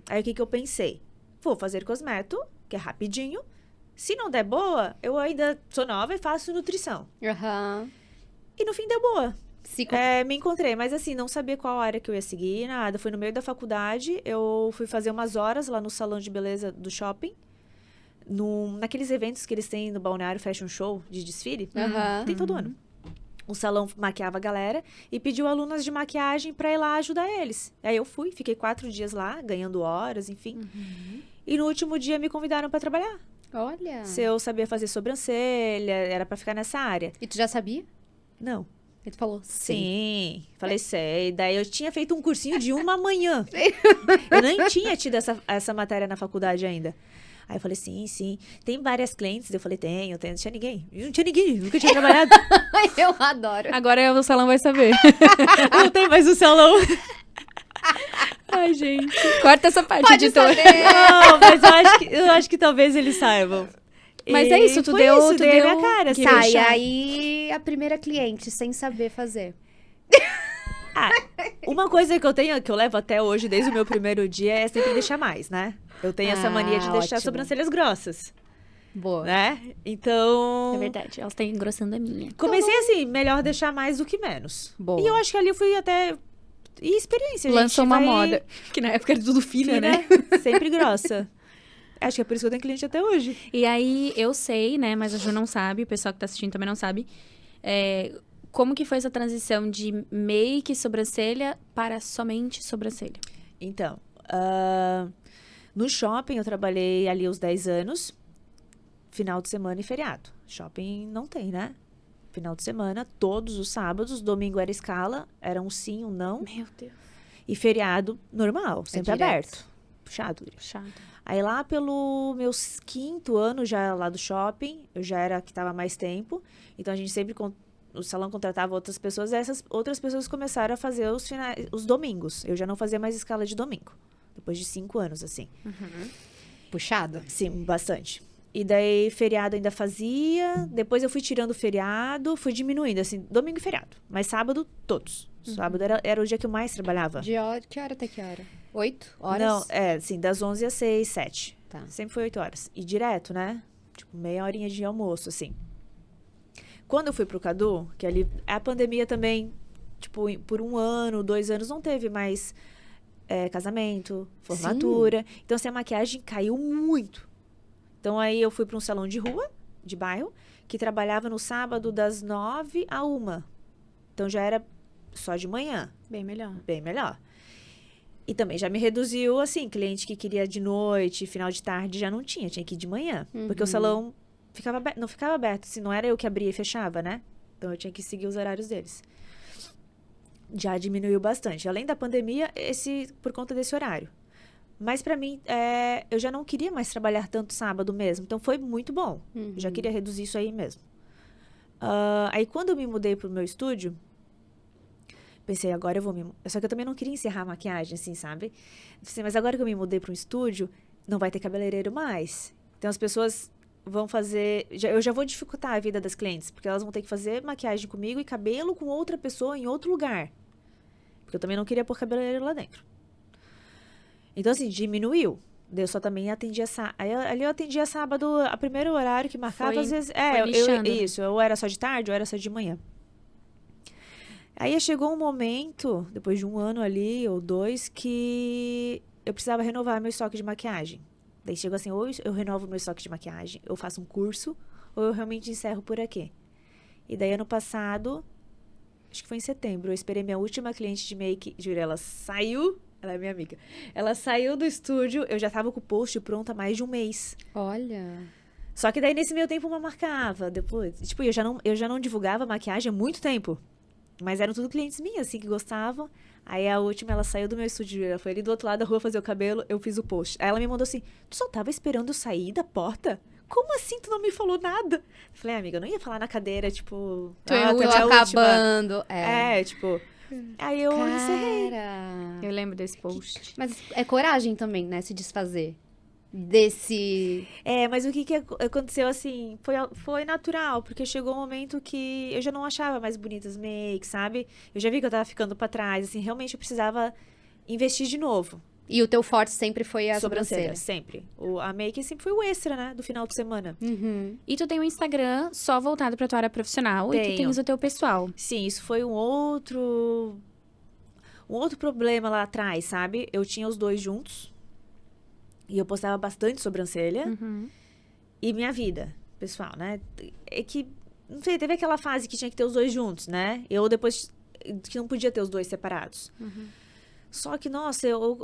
Aí o que eu pensei? Vou fazer cosmeto, que é rapidinho. Se não der boa, eu ainda sou nova e faço nutrição. E no fim deu boa. Me encontrei, mas assim, não sabia qual área que eu ia seguir, nada. Foi no meio da faculdade, eu fui fazer umas horas lá no salão de beleza do shopping. Naqueles eventos que eles têm no Balneário Fashion Show, de desfile. Tem todo ano. O salão maquiava a galera e pediu alunas de maquiagem pra ir lá ajudar eles. Aí eu fui, fiquei 4 dias lá, ganhando horas, enfim. E no último dia me convidaram pra trabalhar. Olha. Se eu sabia fazer sobrancelha, era pra ficar nessa área. E tu já sabia? Não. Ele falou, sim. Falei, sei. Daí eu tinha feito um cursinho de uma manhã. Eu nem tinha tido essa matéria na faculdade ainda. Aí eu falei, sim. Tem várias clientes? Eu falei, tenho. Não tinha ninguém. Não tinha ninguém, nunca tinha trabalhado. Eu adoro. Agora o salão vai saber. Não tem mais o salão. Ai, gente. Corta essa parte, Pode editor. saber. Não, mas eu acho que talvez eles saibam. Mas é isso, tu deu dei a minha cara. que Assim, Tá, e aí a primeira cliente, sem saber fazer. Uma coisa que eu tenho, que eu levo até hoje, desde o meu primeiro dia, é sempre deixar mais, né? Eu tenho essa mania de deixar ótimo. sobrancelhas grossas, Boa. né? Então... É verdade, elas estão engrossando a minha. Comecei assim, melhor deixar mais do que menos. Boa. E eu acho que ali eu fui até... E experiência, Lançou gente. uma moda. Que na época era tudo fina, né? Sempre grossa. Acho que é por isso que eu tenho cliente até hoje. E aí, eu sei, né? Mas a Ju não sabe, o pessoal que tá assistindo também não sabe. Como que foi essa transição de make, sobrancelha, para somente sobrancelha? Então, no shopping eu trabalhei ali os 10 anos. Final de semana e feriado. Shopping não tem, né? Final de semana, todos os sábados. Domingo era escala. Era um sim, um não. Meu Deus. E feriado normal, sempre direto. aberto. Puxado. Chato. Aí lá pelo meu 5º ano já lá do shopping, eu já era que estava mais tempo. Então a gente sempre, o salão contratava outras pessoas. E essas outras pessoas começaram a fazer os domingos. Eu já não fazia mais escala de domingo. Depois de 5 anos, assim. Puxado? Sim, bastante. E daí, feriado ainda fazia. Depois eu fui tirando o feriado, fui diminuindo, assim, domingo e feriado. Mas sábado, todos. Sábado era o dia que eu mais trabalhava. Que hora até que hora? 8 horas? Não, assim, das 11 às 6, 7. Tá. Sempre foi 8 horas. E direto, né? Tipo, meia horinha de almoço, assim. Quando eu fui pro Cadu, que ali, a pandemia também, tipo, por 1 ano, 2 anos, não teve mais casamento, formatura. Sim. Então, assim, a maquiagem caiu muito. Então, aí eu fui para um salão de rua, de bairro, que trabalhava no sábado das 9 à 1. Então, já era só de manhã. Bem melhor. Bem melhor. E também já me reduziu, assim, cliente que queria de noite, final de tarde, já não tinha que ir de manhã. Porque o salão não ficava aberto, se não era eu que abria e fechava, né? Então, eu tinha que seguir os horários deles. Já diminuiu bastante. Além da pandemia, por conta desse horário. Mas, pra mim, eu já não queria mais trabalhar tanto sábado mesmo. Então, foi muito bom. Eu já queria reduzir isso aí mesmo. Aí, quando eu me mudei pro meu estúdio, pensei, agora eu vou Só que eu também não queria encerrar a maquiagem, assim, sabe? Pensei, mas agora que eu me mudei para um estúdio, não vai ter cabeleireiro mais. Então, as pessoas vão fazer... eu já vou dificultar a vida das clientes, porque elas vão ter que fazer maquiagem comigo e cabelo com outra pessoa em outro lugar. Porque eu também não queria pôr cabeleireiro lá dentro. Então, assim, diminuiu. Eu só também atendia... Ali eu atendia sábado, a primeiro horário que marcava, às vezes... Isso, ou era só de tarde, ou era só de manhã. Aí chegou um momento, depois de 1 ano ali, ou 2, que eu precisava renovar meu estoque de maquiagem. Daí chegou assim, ou eu renovo meu estoque de maquiagem, eu faço um curso, ou eu realmente encerro por aqui. E daí, ano passado, acho que foi em setembro, eu esperei minha última cliente de make, juro, ela saiu, ela é minha amiga, ela saiu do estúdio, eu já tava com o post pronto há mais de 1 mês. Olha... Só que daí, nesse meio tempo, uma marcava, depois, tipo, eu já não divulgava maquiagem há muito tempo. Mas eram tudo clientes minhas, assim, que gostavam. Aí a última, ela saiu do meu estúdio, ela foi ali do outro lado da rua fazer o cabelo, eu fiz o post. Aí ela me mandou assim, tu só tava esperando eu sair da porta? Como assim tu não me falou nada? Eu falei, amiga, eu não ia falar na cadeira, tipo... Tu é acabando. Tipo... Aí eu encerrei. Eu lembro desse post. Mas é coragem também, né, se desfazer desse... Mas o que aconteceu, assim, foi natural, porque chegou um momento que eu já não achava mais bonitas makes, sabe? Eu já vi que eu tava ficando pra trás, assim, realmente eu precisava investir de novo. E o teu forte sempre foi a sobrancelha? Sempre. A make sempre foi o extra, né, do final de semana. E tu tem um Instagram só voltado pra tua área profissional e tu tens o teu pessoal. Sim, isso foi um outro problema lá atrás, sabe? Eu tinha os dois juntos. E eu postava bastante sobrancelha. E minha vida pessoal, né? É que, não sei, teve aquela fase que tinha que ter os dois juntos, né? Eu depois, que não podia ter os dois separados. Só que, nossa, eu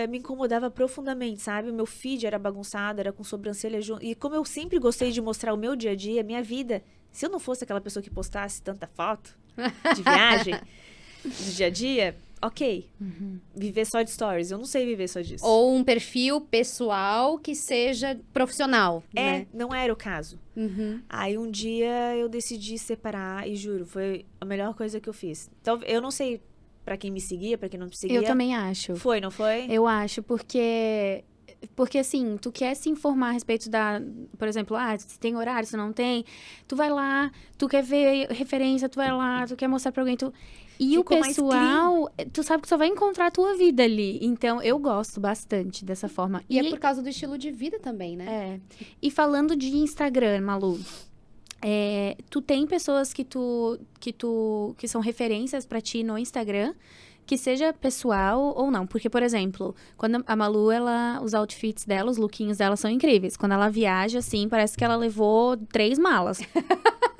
me incomodava profundamente, sabe? O meu feed era bagunçado, era com sobrancelha junto. E como eu sempre gostei de mostrar o meu dia a dia, minha vida... Se eu não fosse aquela pessoa que postasse tanta foto de viagem, do dia a dia... Ok, viver só de stories. Eu não sei viver só disso. Ou um perfil pessoal que seja profissional, né? Não era o caso. Aí um dia eu decidi separar e juro, foi a melhor coisa que eu fiz. Então, eu não sei pra quem me seguia, pra quem não me seguia. Eu também acho. Foi, não foi? Eu acho, porque assim, tu quer se informar a respeito por exemplo, se tem horário, se não tem, tu vai lá, tu quer ver referência, tu vai lá, tu quer mostrar pra alguém, E Ficou o pessoal, tu sabe que só vai encontrar a tua vida ali. Então, eu gosto bastante dessa forma. E é por causa do estilo de vida também, né? E falando de Instagram, Malu, tu tem pessoas que são referências pra ti no Instagram, que seja pessoal ou não. Porque, por exemplo, quando a Malu, os outfits dela, os lookinhos dela são incríveis. Quando ela viaja, assim, parece que ela levou 3 malas.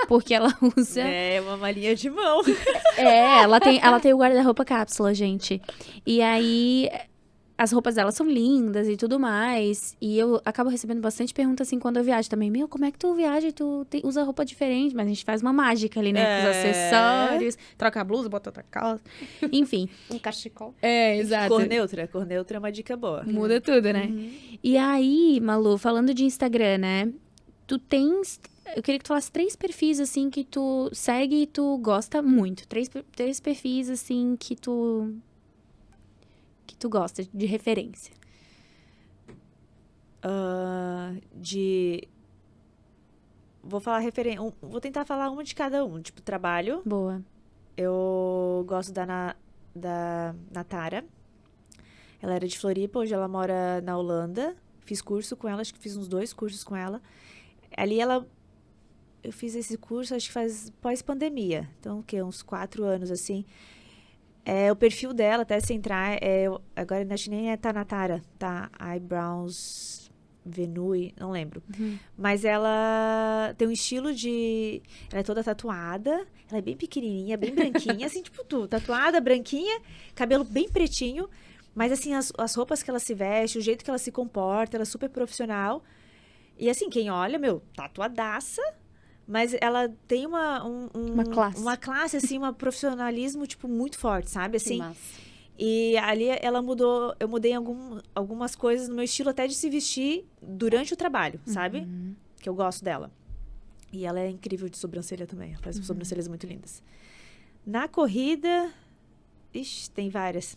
Porque ela usa... uma malinha de mão. Ela tem o guarda-roupa cápsula, gente. E aí, as roupas dela são lindas e tudo mais. E eu acabo recebendo bastante pergunta, assim, quando eu viajo também. Meu, como é que tu viaja e tu usa roupa diferente? Mas a gente faz uma mágica ali, né? Com os acessórios. Troca a blusa, bota outra calça. Enfim. Um cachecol. Exato. Cor neutra. Cor neutra é uma dica boa. Muda tudo, né? E aí, Malu, falando de Instagram, né? Tu tens... Eu queria que tu falasse 3 perfis, assim, que tu segue e tu gosta muito. 3 perfis, assim, que tu gosta, de referência. Vou falar vou tentar falar uma de cada um. Tipo, trabalho. Boa. Eu gosto da Natara. Ela era de Floripa, hoje ela mora na Holanda. Fiz curso com ela, acho que fiz uns 2 cursos com ela. Ali eu fiz esse curso, acho que faz pós-pandemia. Então, o quê? Uns 4 anos, assim. O perfil dela, até se entrar, agora acho que nem tá Natara, tá? Eyebrows Venui, não lembro. Mas ela tem um estilo ela é toda tatuada, ela é bem pequenininha, bem branquinha, assim, tipo tu. Tatuada, branquinha, cabelo bem pretinho. Mas, assim, as roupas que ela se veste, o jeito que ela se comporta, ela é super profissional. E, assim, quem olha, tatuadaça. Mas ela tem uma classe, assim, um profissionalismo, tipo, muito forte, sabe? Que Assim, massa. e ali eu mudei algumas coisas no meu estilo até de se vestir durante o trabalho, sabe? Que eu gosto dela. E ela é incrível de sobrancelha também. Ela faz sobrancelhas muito lindas. Na corrida, ixi, tem várias.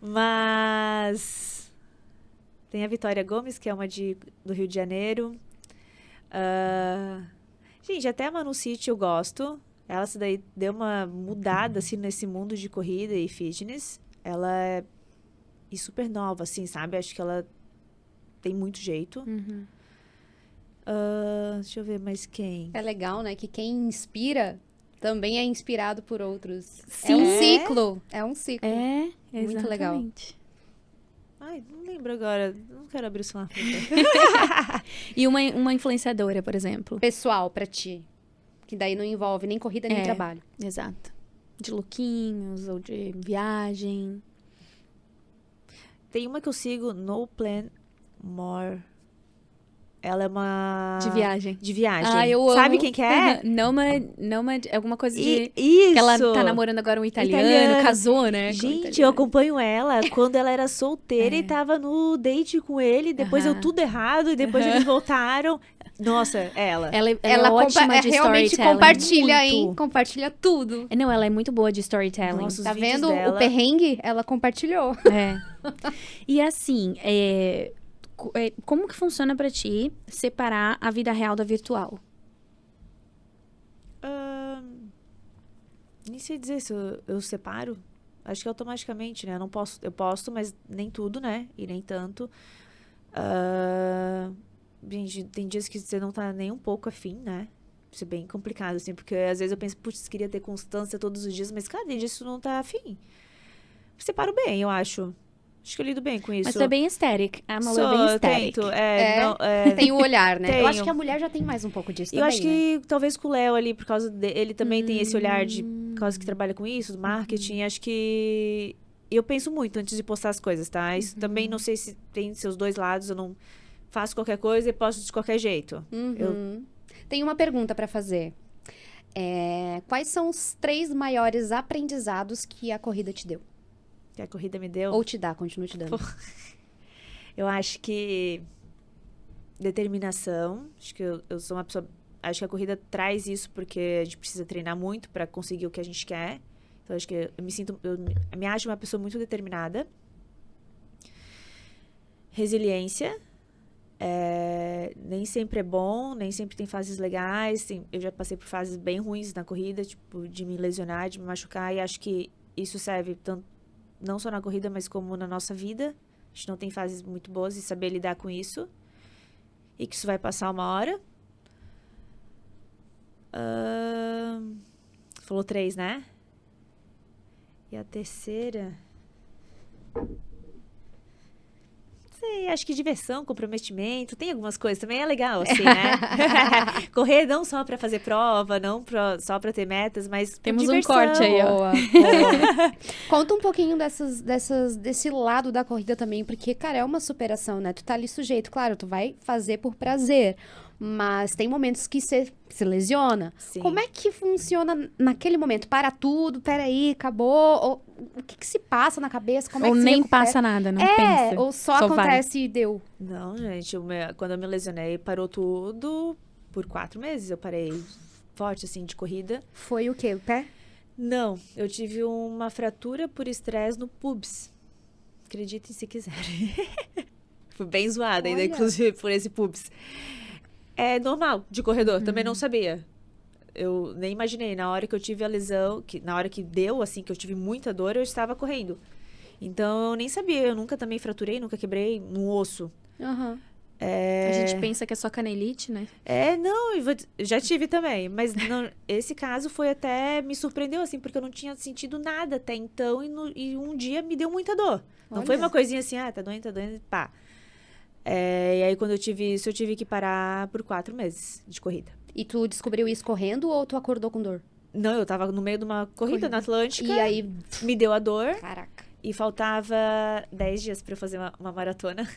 Mas tem a Vitória Gomes, que é uma do Rio de Janeiro. Gente, até a Manu City eu gosto. Ela se daí deu uma mudada, assim, nesse mundo de corrida e fitness. Ela é super nova, assim, sabe? Acho que ela tem muito jeito. Deixa eu ver mais quem. É legal, né? Que quem inspira também é inspirado por outros. Sim. É um ciclo. É um ciclo. É, exatamente. Muito legal. Ai, não lembro agora. Não quero abrir o celular. E uma influenciadora, por exemplo. Pessoal, pra ti. Que daí não envolve nem corrida, nem trabalho. Exato. De lookinhos ou de viagem. Tem uma que eu sigo, No Plan More. Ela é uma... De viagem. De viagem. Ah, eu amo. Sabe quem que é? Nomad, alguma coisa de... Isso! Que ela tá namorando agora um italiano, casou, né? com um Gente, eu italiano. acompanho ela quando ela era solteira e tava no date com ele. Depois deu tudo errado e depois eles voltaram. Nossa, é ela. Ela é ótima de realmente storytelling. compartilha, Muito. hein? Compartilha tudo. Não, ela é muito boa de storytelling. Nossa, os Tá vídeos vendo dela. o perrengue? Ela compartilhou. É. E assim, como que funciona pra ti separar a vida real da virtual? Nem sei dizer se eu separo. Acho que automaticamente, né? Eu posto, mas nem tudo, né? E nem tanto. Gente, tem dias que você não tá nem um pouco afim, né? Isso é bem complicado, assim, porque às vezes eu penso, putz, queria ter constância todos os dias, mas, cara, tem dias que você não tá afim. Separo bem, eu acho. Acho que eu lido bem com isso. Mas tu é bem aesthetic. A Malu é Sou, bem eu aesthetic. tento. Tem o olhar, né? Eu acho Tenho. que a mulher já tem mais um pouco disso Eu também, acho que talvez com o Léo ali, por causa ele também tem esse olhar por causa que trabalha com isso, do marketing. Acho que eu penso muito antes de postar as coisas, tá? Isso também não sei se tem seus dois lados, eu não faço qualquer coisa e posto de qualquer jeito. Tem uma pergunta pra fazer. Quais são os 3 maiores aprendizados que a corrida te deu? Que a corrida me deu. Ou te dá, continua te dando. Eu acho que determinação. Acho que eu sou uma pessoa. Acho que a corrida traz isso porque a gente precisa treinar muito para conseguir o que a gente quer. Então, acho que eu me acho uma pessoa muito determinada. Resiliência. Nem sempre é bom, nem sempre tem fases legais. Eu já passei por fases bem ruins na corrida, tipo, de me lesionar, de me machucar. E acho que isso serve tanto, não só na corrida, mas como na nossa vida. A gente não tem fases muito boas e saber lidar com isso. E que isso vai passar uma hora. Falou 3, né? E a terceira... Sei, acho que diversão, comprometimento, tem algumas coisas também, é legal, assim, né? Correr não só pra fazer prova, não só pra ter metas, mas por Temos diversão. um corte aí, ó. Boa. Conta um pouquinho desse lado da corrida também, porque, cara, é uma superação, né? Tu tá ali sujeito, claro, tu vai fazer por prazer, mas tem momentos que você se lesiona. Sim. Como é que funciona naquele momento? Para tudo, peraí, acabou? Ou, o que se passa na cabeça? Como Ou é que se nem recupera? passa nada, não pensa. Ou só Só vai. acontece e deu. Não, gente, quando eu me lesionei, parou tudo por 4 meses. Eu parei forte, assim, de corrida. Foi o quê? O pé? Não, eu tive uma fratura por estresse no pubis. Acreditem se quiserem. Fui bem zoada ainda, Olha. inclusive, por esse pubis. É normal de corredor, também não sabia. Eu nem imaginei. Na hora que eu tive a lesão, na hora que deu, assim, que eu tive muita dor, eu estava correndo. Então, eu nem sabia. Eu nunca também fraturei, nunca quebrei um osso. Aham. A gente pensa que é só canelite, né? Não, já tive também. Mas esse caso foi até... Me surpreendeu, assim, porque eu não tinha sentido nada até então. E um dia me deu muita dor. Não foi Olha. uma coisinha assim, tá doendo, pá. E aí, quando eu tive isso, eu tive que parar por 4 meses de corrida. E tu descobriu isso correndo ou tu acordou com dor? Não, eu tava no meio de uma corrida na Atlântica. E aí, Me deu a dor. caraca. E faltava 10 dias pra eu fazer uma maratona.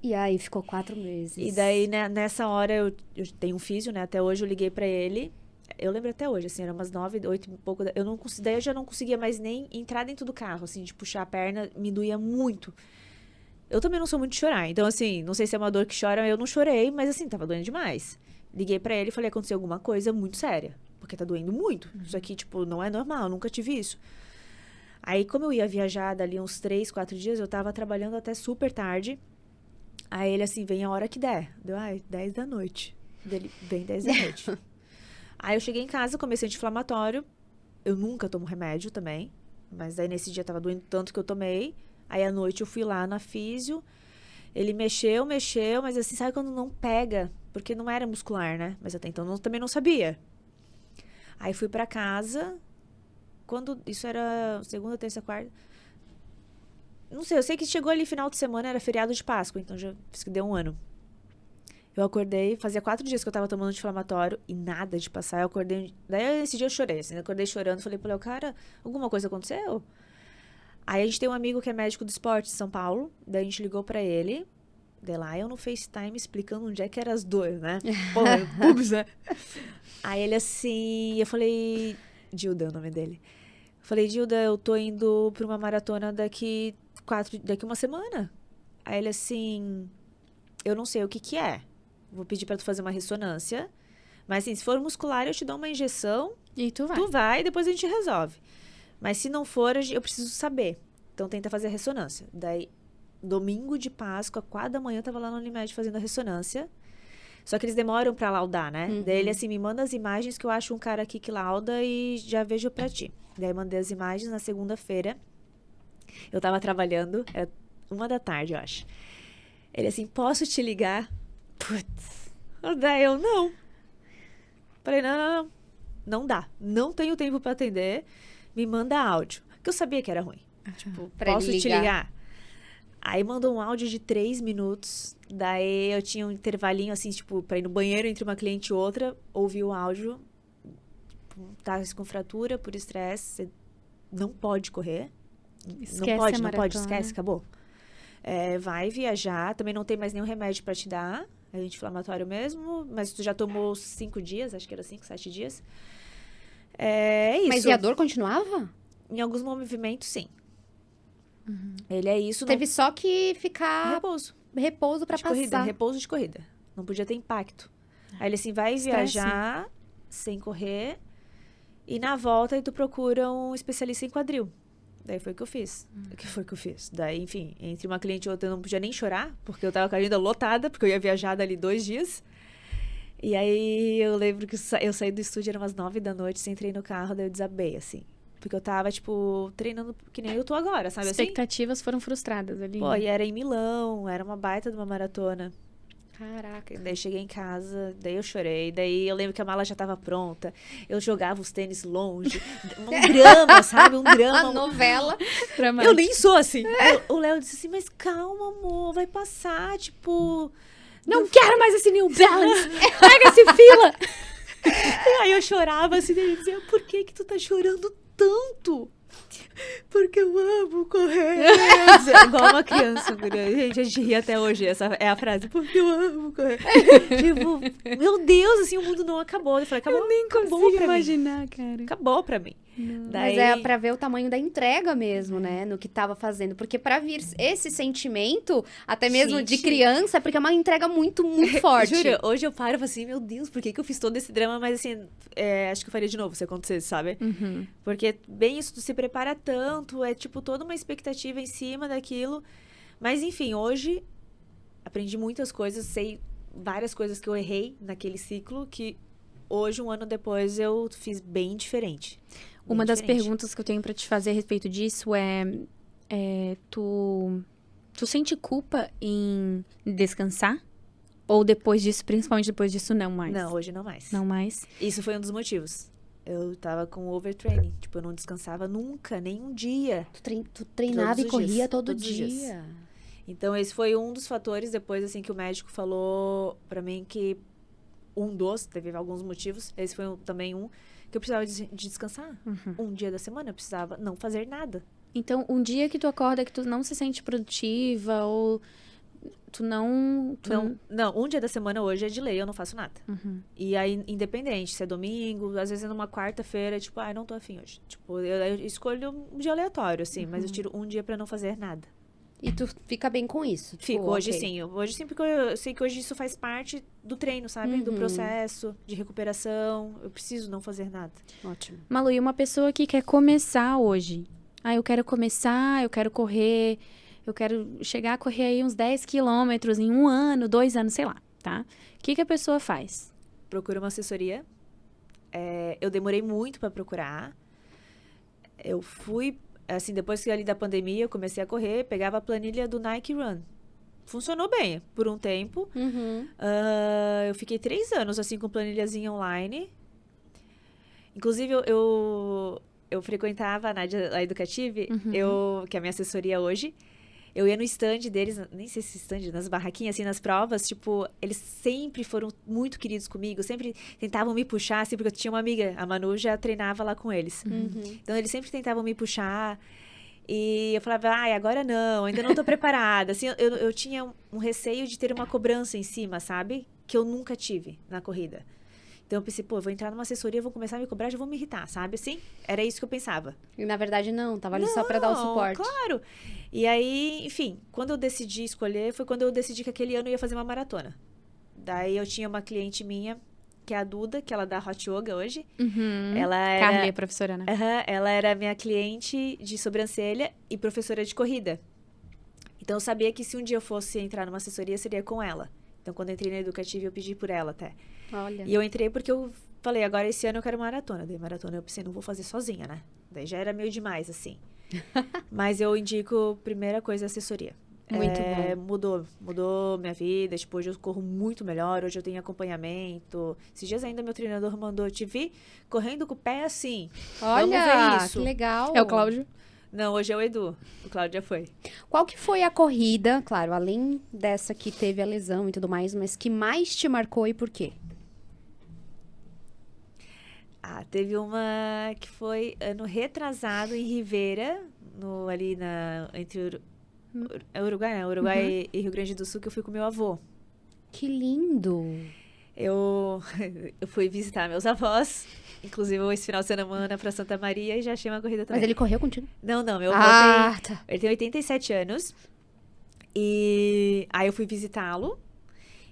E aí ficou 4 meses. E daí, né, nessa hora, eu tenho um físio, né? Até hoje eu liguei pra ele. Eu lembro até hoje, assim, era umas 9, 8 e pouco. Daí eu já não conseguia mais nem entrar dentro do carro, assim, de puxar a perna, me doía muito. Eu também não sou muito de chorar. Então, assim, não sei se é uma dor que chora, eu não chorei, mas assim, tava doendo demais. Liguei pra ele e falei, aconteceu alguma coisa muito séria. Porque tá doendo muito. Isso aqui, tipo, não é normal, nunca tive isso. Aí, como eu ia viajar dali uns 3, 4 dias, eu tava trabalhando até super tarde. Aí ele assim, vem a hora que der. Deu, 10 da noite. Dele, vem 10 da noite. Aí eu cheguei em casa, comecei anti-inflamatório. Eu nunca tomo remédio também. Mas aí nesse dia tava doendo tanto que eu tomei. Aí à noite eu fui lá na físio. Ele mexeu, mas assim, sabe quando não pega? Porque não era muscular, né? Mas até então também não sabia. Aí fui pra casa. Isso era segunda, terça, quarta. Não sei, eu sei que chegou ali final de semana, era feriado de Páscoa, então já fiz que deu um ano. Eu acordei, fazia 4 dias que eu tava tomando anti-inflamatório e nada de passar. Eu acordei, daí esse dia eu chorei, assim, eu acordei chorando, falei pro Léo, cara, alguma coisa aconteceu? Aí a gente tem um amigo que é médico do esporte em São Paulo, daí a gente ligou pra ele, daí lá eu no FaceTime explicando onde é que eram as dores, né? Porra, pubs, né? Aí ele assim, eu falei, Dilda é o nome dele. Eu falei, Dilda, eu tô indo pra uma maratona daqui uma semana. Aí ele assim, eu não sei o que que é. Vou pedir pra tu fazer uma ressonância. Mas assim, se for muscular, eu te dou uma injeção. E tu vai. Tu vai e depois a gente resolve. Mas se não for, eu preciso saber. Então tenta fazer a ressonância. Daí, domingo de Páscoa, 4 da manhã, eu tava lá no Unimed fazendo a ressonância. Só que eles demoram pra laudar, né? Daí ele assim, me manda as imagens que eu acho um cara aqui que lauda e já vejo pra ti. Daí mandei as imagens na segunda-feira. Eu tava trabalhando, era 1 da tarde, eu acho. Ele assim, posso te ligar? Putz. Daí eu, não. Falei, não dá. Não tenho tempo pra atender. Me manda áudio. Porque eu sabia que era ruim. Tipo, posso te ligar? Aí mandou um áudio de 3 minutos. Daí eu tinha um intervalinho assim, tipo, pra ir no banheiro entre uma cliente e outra. Ouvi o áudio. Tá com fratura por estresse. Você não pode correr. Esquece não pode, esquece, acabou. Vai viajar, também não tem mais nenhum remédio pra te dar, é anti-inflamatório mesmo, mas tu já tomou 5 dias, acho que era 5, 7 dias. É isso. Mas e a dor continuava? Em alguns movimentos, sim. Ele é isso. Teve só que ficar Repouso pra de passar. corrida, repouso de corrida. Não podia ter impacto. Aí ele assim, vai viajar sem correr e na volta aí tu procura um especialista em quadril. Daí foi o que eu fiz. O que foi que eu fiz? Daí, enfim, entre uma cliente e outra eu não podia nem chorar, porque eu tava com a agenda lotada, porque eu ia viajar dali 2 dias. E aí eu lembro que eu saí do estúdio, era umas 9 da noite, entrei no carro, daí eu desabei, assim. Porque eu tava, tipo, treinando que nem eu tô agora, sabe assim? Expectativas foram frustradas ali. Pô, e era em Milão, era uma baita de uma maratona. Caraca. Daí cheguei em casa, daí eu chorei, daí eu lembro que a mala já tava pronta, eu jogava os tênis longe, um drama, sabe? Um drama. A novela. Eu nem sou assim. O Léo disse assim, mas calma, amor, vai passar, tipo... Não quero mais esse New Balance! Pega esse fila! E aí eu chorava assim, ele dizia, por que tu tá chorando tanto? Porque eu amo correr. Igual uma criança, gente, a gente ri até hoje, essa é a frase, porque eu amo correr. Tipo, meu Deus, assim, o mundo não acabou. Eu falei, acabou, Eu nem acabou consigo pra imaginar, mim. cara. Acabou pra mim. Mas Daí... é pra ver o tamanho da entrega mesmo, né? No que tava fazendo. Porque pra vir esse sentimento, até mesmo de Gente. criança, é porque é uma entrega muito, muito forte. Juro, hoje eu paro e falo assim, meu Deus, por que eu fiz todo esse drama? Mas assim, acho que eu faria de novo se acontecesse, sabe? Porque bem isso, tu se prepara tanto, é tipo toda uma expectativa em cima daquilo. Mas enfim, hoje aprendi muitas coisas, sei várias coisas que eu errei naquele ciclo, que hoje, 1 ano depois, eu fiz bem diferente. Uma das perguntas que eu tenho pra te fazer a respeito disso tu sente culpa em descansar? Ou depois disso, principalmente depois disso, não mais? Não, hoje não mais. Não mais? Isso foi um dos motivos. Eu tava com overtraining. Tipo, eu não descansava nunca, nem um dia. Tu treinava Todos e os corria dias, todo todos os dias. dia. Então, esse foi um dos fatores, depois, assim, que o médico falou pra mim que teve alguns motivos, esse foi também um, que eu precisava de descansar. Um dia da semana eu precisava não fazer nada. Então, um dia que tu acorda que tu não se sente produtiva ou tu não... Não, um dia da semana hoje é de lei, eu não faço nada. Uhum. E aí, independente, se é domingo, às vezes é numa quarta-feira, tipo, não tô afim hoje. Tipo, eu escolho um dia aleatório, assim, mas eu tiro um dia pra não fazer nada. E tu fica bem com isso? Tipo, Fico, hoje ok. sim. Hoje sim, porque eu sei que hoje isso faz parte do treino, sabe? Do processo de recuperação. Eu preciso não fazer nada. Ótimo. Malu, e uma pessoa que quer começar hoje? Eu quero começar, eu quero correr, eu quero chegar a correr aí uns 10 quilômetros em 1 ano, 2 anos, sei lá, tá? O que a pessoa faz? Procura uma assessoria. Eu demorei muito pra procurar. Eu fui, assim, depois que ali da pandemia, eu comecei a correr, pegava a planilha do Nike Run. Funcionou bem por um tempo. Uhum. Eu fiquei 3 anos, assim, com planilhazinha online. Inclusive, eu frequentava a Nádia, a Educative, que é a minha assessoria hoje. Eu ia no stand deles, nem sei se stand, nas barraquinhas, assim, nas provas, tipo, eles sempre foram muito queridos comigo, sempre tentavam me puxar, assim, porque eu tinha uma amiga, a Manu já treinava lá com eles. Então, eles sempre tentavam me puxar, e eu falava, agora não, ainda não tô preparada. Assim, eu tinha um receio de ter uma cobrança em cima, sabe? Que eu nunca tive na corrida. Então, eu pensei, eu vou entrar numa assessoria, vou começar a me cobrar, já vou me irritar, sabe? Assim, era isso que eu pensava. E na verdade não, tava ali só pra dar o suporte. Claro. E aí, enfim, quando eu decidi escolher, foi quando eu decidi que aquele ano eu ia fazer uma maratona. Daí eu tinha uma cliente minha, que é a Duda, que ela dá Hot Yoga hoje. Ela era... Carly é professora, né? Ela era minha cliente de sobrancelha e professora de corrida. Então, eu sabia que se um dia eu fosse entrar numa assessoria, seria com ela. Então, quando eu entrei na Educativa, eu pedi por ela até. Olha. E eu entrei porque eu falei, agora esse ano eu quero maratona. Daí maratona eu pensei, não vou fazer sozinha, né? Daí já era meio demais, assim. Mas eu indico, primeira coisa, assessoria. Muito bom. Mudou minha vida. Tipo, hoje eu corro muito melhor, hoje eu tenho acompanhamento. Esses dias ainda meu treinador mandou, eu te vi correndo com o pé assim. Vamos ver Olha, isso. que legal. É o Cláudio? Não, hoje é o Edu. O Cláudio já foi. Qual que foi a corrida, claro, além dessa que teve a lesão e tudo mais, mas que mais te marcou e por quê? Teve uma que foi ano retrasado em Ribeira, ali entre Uruguai, né? Uruguai e Rio Grande do Sul, que eu fui com meu avô. Que lindo! Eu fui visitar meus avós, inclusive esse final de semana pra Santa Maria, e já achei uma corrida também. Mas ele correu contigo? Não, meu avô tá. ele tem 87 anos. E aí eu fui visitá-lo.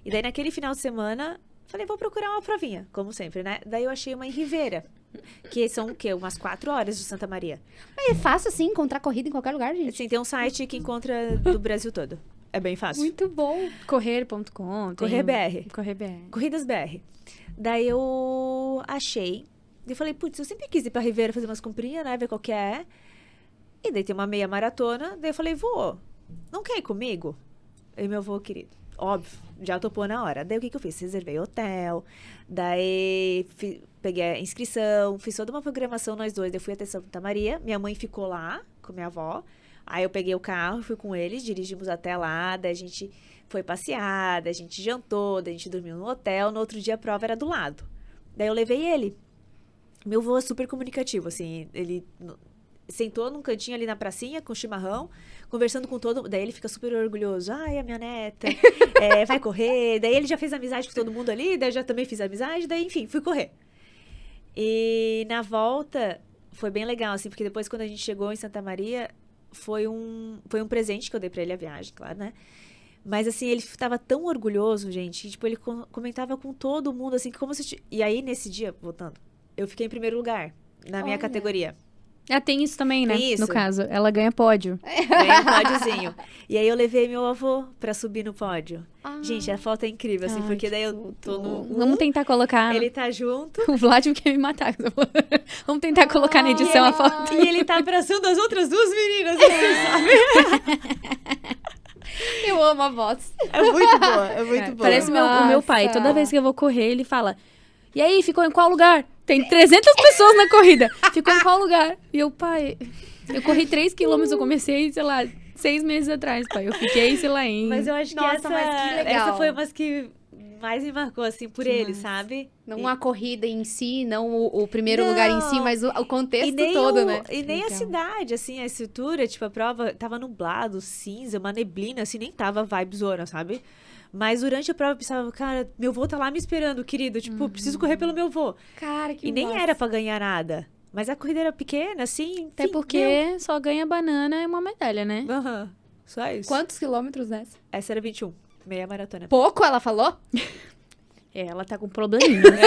E daí naquele final de semana, falei, vou procurar uma provinha, como sempre, né? Daí eu achei uma em Ribeira, que são o quê? Umas 4 horas de Santa Maria. É fácil, assim, encontrar corrida em qualquer lugar, gente. Assim, tem um site que encontra do Brasil todo. É bem fácil. Muito bom. Correr.com. Correr BR. Correr BR. Corridas BR. Daí eu achei. E falei, putz, eu sempre quis ir pra Ribeira fazer umas comprinhas, né? Ver qual que é. E daí tem uma meia maratona. Daí eu falei, vô, não quer ir comigo? E meu avô, querido, óbvio, já topou na hora. Daí o que eu fiz? Reservei hotel. Daí peguei a inscrição. Fiz toda uma programação nós dois. Daí eu fui até Santa Maria. Minha mãe ficou lá com minha avó. Aí eu peguei o carro, fui com eles, dirigimos até lá, daí a gente foi passear, daí a gente jantou, daí a gente dormiu no hotel, no outro dia a prova era do lado. Daí eu levei ele. Meu avô é super comunicativo, assim, ele sentou num cantinho ali na pracinha com chimarrão, conversando com todo mundo, daí ele fica super orgulhoso, ai, a minha neta, vai correr, daí ele já fez amizade com todo mundo ali, daí eu já também fiz amizade, daí enfim, fui correr. E na volta foi bem legal, assim, porque depois quando a gente chegou em Santa Maria, foi um presente que eu dei pra ele, a viagem, claro, né? Mas, assim, ele tava tão orgulhoso, gente, que, tipo, ele comentava com todo mundo, assim, como se... E aí, nesse dia, voltando, eu fiquei em primeiro lugar, na minha categoria. Tem isso também, né? Tem isso. No caso, ela ganha pódio. Ganhei um pódiozinho. E aí, eu levei meu avô pra subir no pódio. Gente, a foto é incrível, assim, porque daí eu tô no... Vamos tentar colocar... Ele tá junto. O Vlad quer me matar. Vamos tentar colocar na edição a foto. E ele tá abraçando as outras duas meninas, assim, sabe? Eu amo a voz. É muito boa, é muito boa. Parece o meu Nossa. pai. Toda vez que eu vou correr, ele fala... E aí, ficou em qual lugar? Tem 300 pessoas na corrida. Ficou em qual lugar? E eu, pai... Eu corri 3 quilômetros, eu comecei, sei lá, 6 meses atrás, pai. Eu fiquei, sei lá, em... Mas eu acho que Nossa, mas que legal. essa foi uma que mais me marcou, assim, por Que ele, massa. sabe? Não a corrida em si, não o primeiro lugar em si, Não. mas o contexto nem todo, né? E nem a Legal. cidade, assim, a estrutura, tipo, a prova tava nublado, cinza, uma neblina, assim, nem tava vibe zona, sabe? Mas durante a prova eu pensava, cara, meu vô tá lá me esperando, querido, tipo, preciso correr pelo meu vô. Cara, que E nem massa. era pra ganhar nada. Mas a corrida era pequena, assim, Até enfim, porque só ganha banana e uma medalha, né? deu. Aham, só isso. Quantos quilômetros nessa? Essa era 21, meia maratona. Pouco, ela falou? Ela tá com probleminha, né?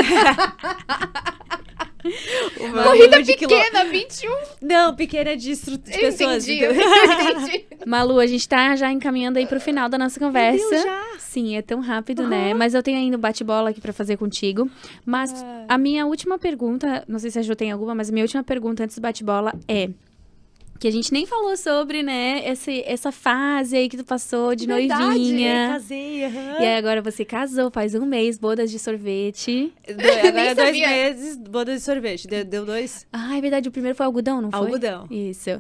O meu Corrida número de quilô- pequena, 21. Não, pequena de pessoas. Entendi, entendeu? entendi. Malu, a gente tá já encaminhando aí pro final da nossa conversa. Deus, já? Sim, é tão rápido, né? Mas eu tenho ainda um bate-bola aqui pra fazer contigo. Mas a minha última pergunta, não sei se a Ju tem alguma, mas a minha última pergunta antes do bate-bola é... Que a gente nem falou sobre, né, essa fase aí que tu passou de Verdade, noivinha. casei, aham. E aí agora você casou, faz um mês, bodas de sorvete. Agora Nem 2 sabia. meses, boda de sorvete. Deu 2? Ah, é verdade, o primeiro foi algodão, não foi? Algodão. Isso.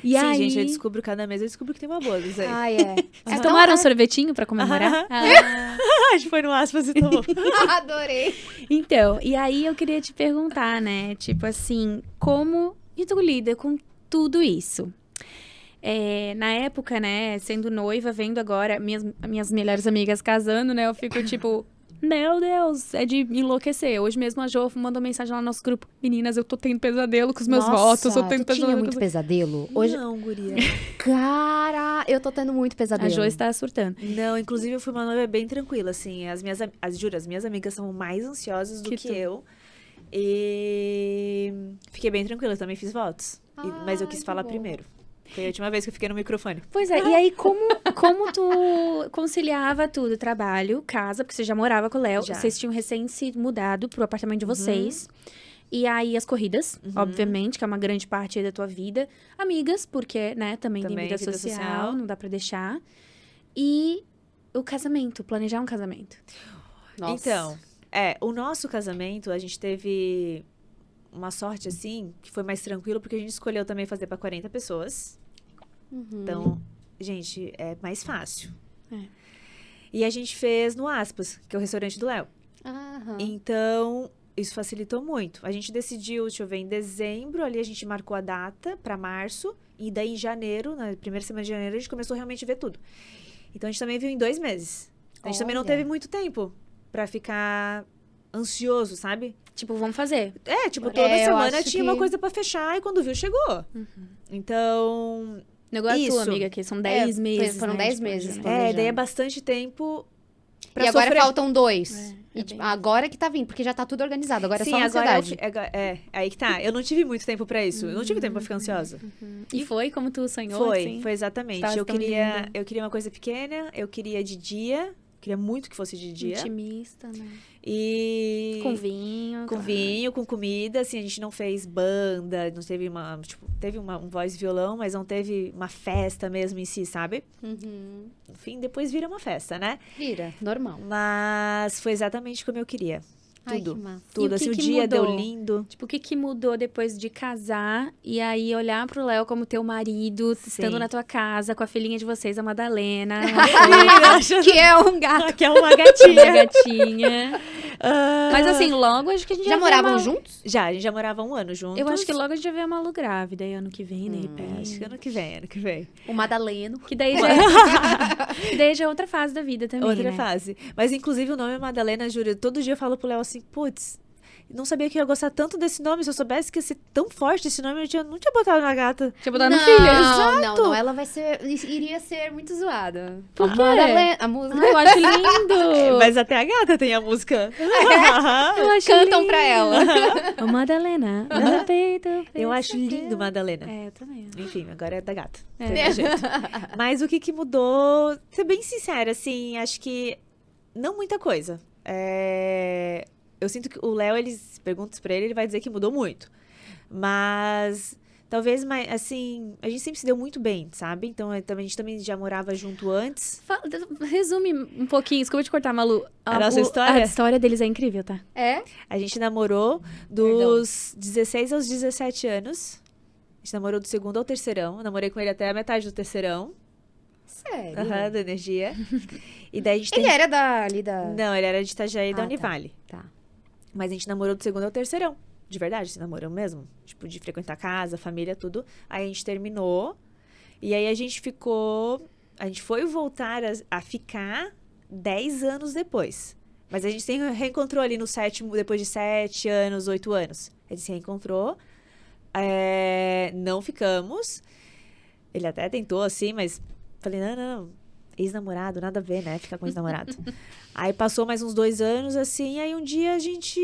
E Sim, aí... gente, eu descubro cada mês, eu descubro que tem uma boda. Isso aí. Ai, é. Vocês tomaram um sorvetinho pra comemorar? Ah. A gente foi no aspas e tomou. Adorei. Então, e aí eu queria te perguntar, né? Tipo assim, como e tu lida com tudo isso? Na época, né, sendo noiva, vendo agora minhas melhores amigas casando, né? Eu fico tipo, meu Deus, é de enlouquecer. Hoje mesmo a Jo mandou mensagem lá no nosso grupo. Meninas, eu tô tendo pesadelo com os meus votos. Eu tô tendo tu tinha pesadelo muito com... pesadelo? Hoje, Não, guria. cara, eu tô tendo muito pesadelo. A Jo está surtando. Não, inclusive eu fui uma noiva bem tranquila, assim. Juro, as minhas amigas são mais ansiosas do Que que tu. eu. E fiquei bem tranquila, eu também fiz votos. Mas eu Ai, quis que falar bom. primeiro. Foi a última vez que eu fiquei no microfone. Pois é, e aí como tu conciliava tudo? Trabalho, casa, porque você já morava com o Léo. Já. Vocês tinham recém se mudado pro apartamento de vocês. E aí as corridas, obviamente, que é uma grande parte aí da tua vida. Amigas, porque, né, também tem Também vida vida social, social. não dá pra deixar. E o casamento, planejar um casamento. Nossa. Então, o nosso casamento, a gente teve uma sorte, assim, que foi mais tranquilo, porque a gente escolheu também fazer pra 40 pessoas. Então, gente, é mais fácil. É. E a gente fez no Aspas, que é o restaurante do Léo. Aham. Então, isso facilitou muito. A gente decidiu, deixa eu ver, em dezembro, ali a gente marcou a data pra março. E daí, em janeiro, na primeira semana de janeiro, a gente começou realmente a ver tudo. Então, a gente também viu em 2 meses. A gente também não Olha. teve muito tempo pra ficar ansioso, sabe? Tipo, vamos fazer. Tipo, É, toda eu semana acho tinha que- uma coisa pra fechar e quando viu, chegou. Então, Negócio Isso. tua, amiga, que são 10 meses, foram né, 10 de meses. planejamento. Planejando. daí é bastante tempo pra E agora sofrer. faltam 2. É, E, é tipo, bem- agora que tá vindo, porque já tá tudo organizado. Agora Sim, é só agora ansiedade. aí que tá. Eu não tive muito tempo pra isso. Eu não tive tempo pra ficar ansiosa. E foi como tu sonhou, Foi, assim? foi exatamente. Tava Eu tão queria, linda. eu queria uma coisa pequena, eu queria de dia, queria muito que fosse de dia. Intimista, né? E Com vinho. com claro. vinho, com comida, assim, a gente não fez banda, não teve teve um voz e violão, mas não teve uma festa mesmo em si, sabe? Uhum. Enfim, depois vira uma festa, né? Vira, normal. Mas foi exatamente como eu queria. Ai, Tudo. que massa. E Tudo, o assim, que o que dia deu mudou? lindo. Tipo, o que que mudou depois de casar e aí olhar pro Léo como teu marido, estando na tua casa com a filhinha de vocês, a Madalena, Que é um gato. Que é uma uma gatinha. gatinha. Ah, Mas assim, logo acho que a gente Já vê moravam a Malu- juntos? já, a gente já morava um ano juntos. Eu acho que logo a gente já vê a Malu grávida, aí ano que vem, de repente. Acho que ano que vem, ano que vem. O Madaleno. Que daí já, que daí já é outra fase da vida também, Outra né? fase. Mas, inclusive, o nome é Madalena, juro. Todo dia eu falo pro Léo assim, putz, não sabia que eu ia gostar tanto desse nome. Se eu soubesse que ia ser tão forte esse nome, não tinha botado na gata. Deixa eu botar no não, filho. não. Ela vai ser... Iria ser muito zoada. Por A quê? Madalena... A música... Ai, eu acho lindo. Mas até a gata tem a música. Eu acho Cantam lindo. pra ela. Ô, Madalena, no peito, Eu acho pensa que lindo, Madalena. É, eu também. Enfim, agora é da gata. É. Não tem jeito. Mas o que mudou, ser bem sincera, assim, acho que não muita coisa. Eu sinto que o Léo, eles perguntam pra ele vai dizer que mudou muito. Mas talvez, mais, assim, a gente sempre se deu muito bem, sabe? Então, a gente também já morava junto antes. Resume um pouquinho, desculpa te cortar, Malu. A nossa história? A história deles é incrível, tá? É? A gente namorou dos 16 aos 17 anos. A gente namorou do segundo ao terceirão. Eu namorei com ele até a metade do terceirão. Sério? Aham, da energia. E daí a gente Ele era ali da... Não, ele era de Itajaí da tá. Univale. Tá. Mas a gente namorou do segundo ao terceirão. De verdade, se namoramos mesmo. Tipo, de frequentar casa, família, tudo. Aí a gente terminou. E aí a gente ficou... A gente foi voltar a ficar 10 anos depois. Mas a gente se reencontrou ali no sétimo, depois de 7 anos, 8 anos. A gente se reencontrou. Não ficamos. Ele até tentou, assim, mas... Falei, não. Ex-namorado, nada a ver, né? Ficar com ex-namorado. Aí passou mais uns 2 anos, assim. Aí um dia a gente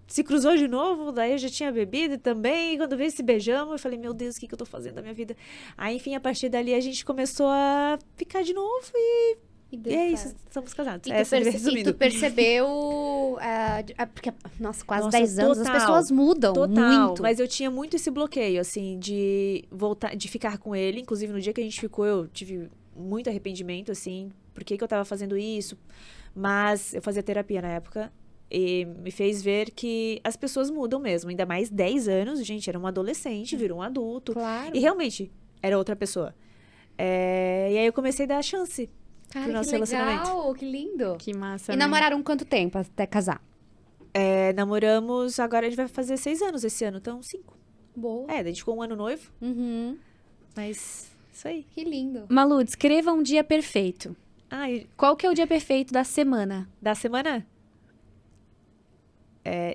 se cruzou de novo. Daí eu já tinha bebido também. E quando veio se beijamos, eu falei, meu Deus, o que eu tô fazendo da minha vida? Aí, enfim, a partir dali a gente começou a ficar de novo e deu é isso, certo. estamos casados. E Essa é tu resumindo. percebeu... porque, nossa, quase Nossa, 10 anos, total, as pessoas mudam muito. Mas eu tinha muito esse bloqueio, assim, de voltar, de ficar com ele. Inclusive, no dia que a gente ficou, eu tive muito arrependimento, assim, por que eu tava fazendo isso. Mas eu fazia terapia na época e me fez ver que as pessoas mudam mesmo. Ainda mais 10 anos, gente, era um adolescente, virou um adulto. Claro. E realmente, era outra pessoa. E aí eu comecei a dar a chance Cara, pro nosso que relacionamento. legal, que lindo. Que massa, E né? namoraram quanto tempo até casar? Namoramos, agora a gente vai fazer 6 anos esse ano, então 5. Boa. A gente ficou um ano noivo, Uhum. mas isso aí. Que lindo. Malu, descreva um dia perfeito. E Qual que é o dia perfeito da semana? da semana?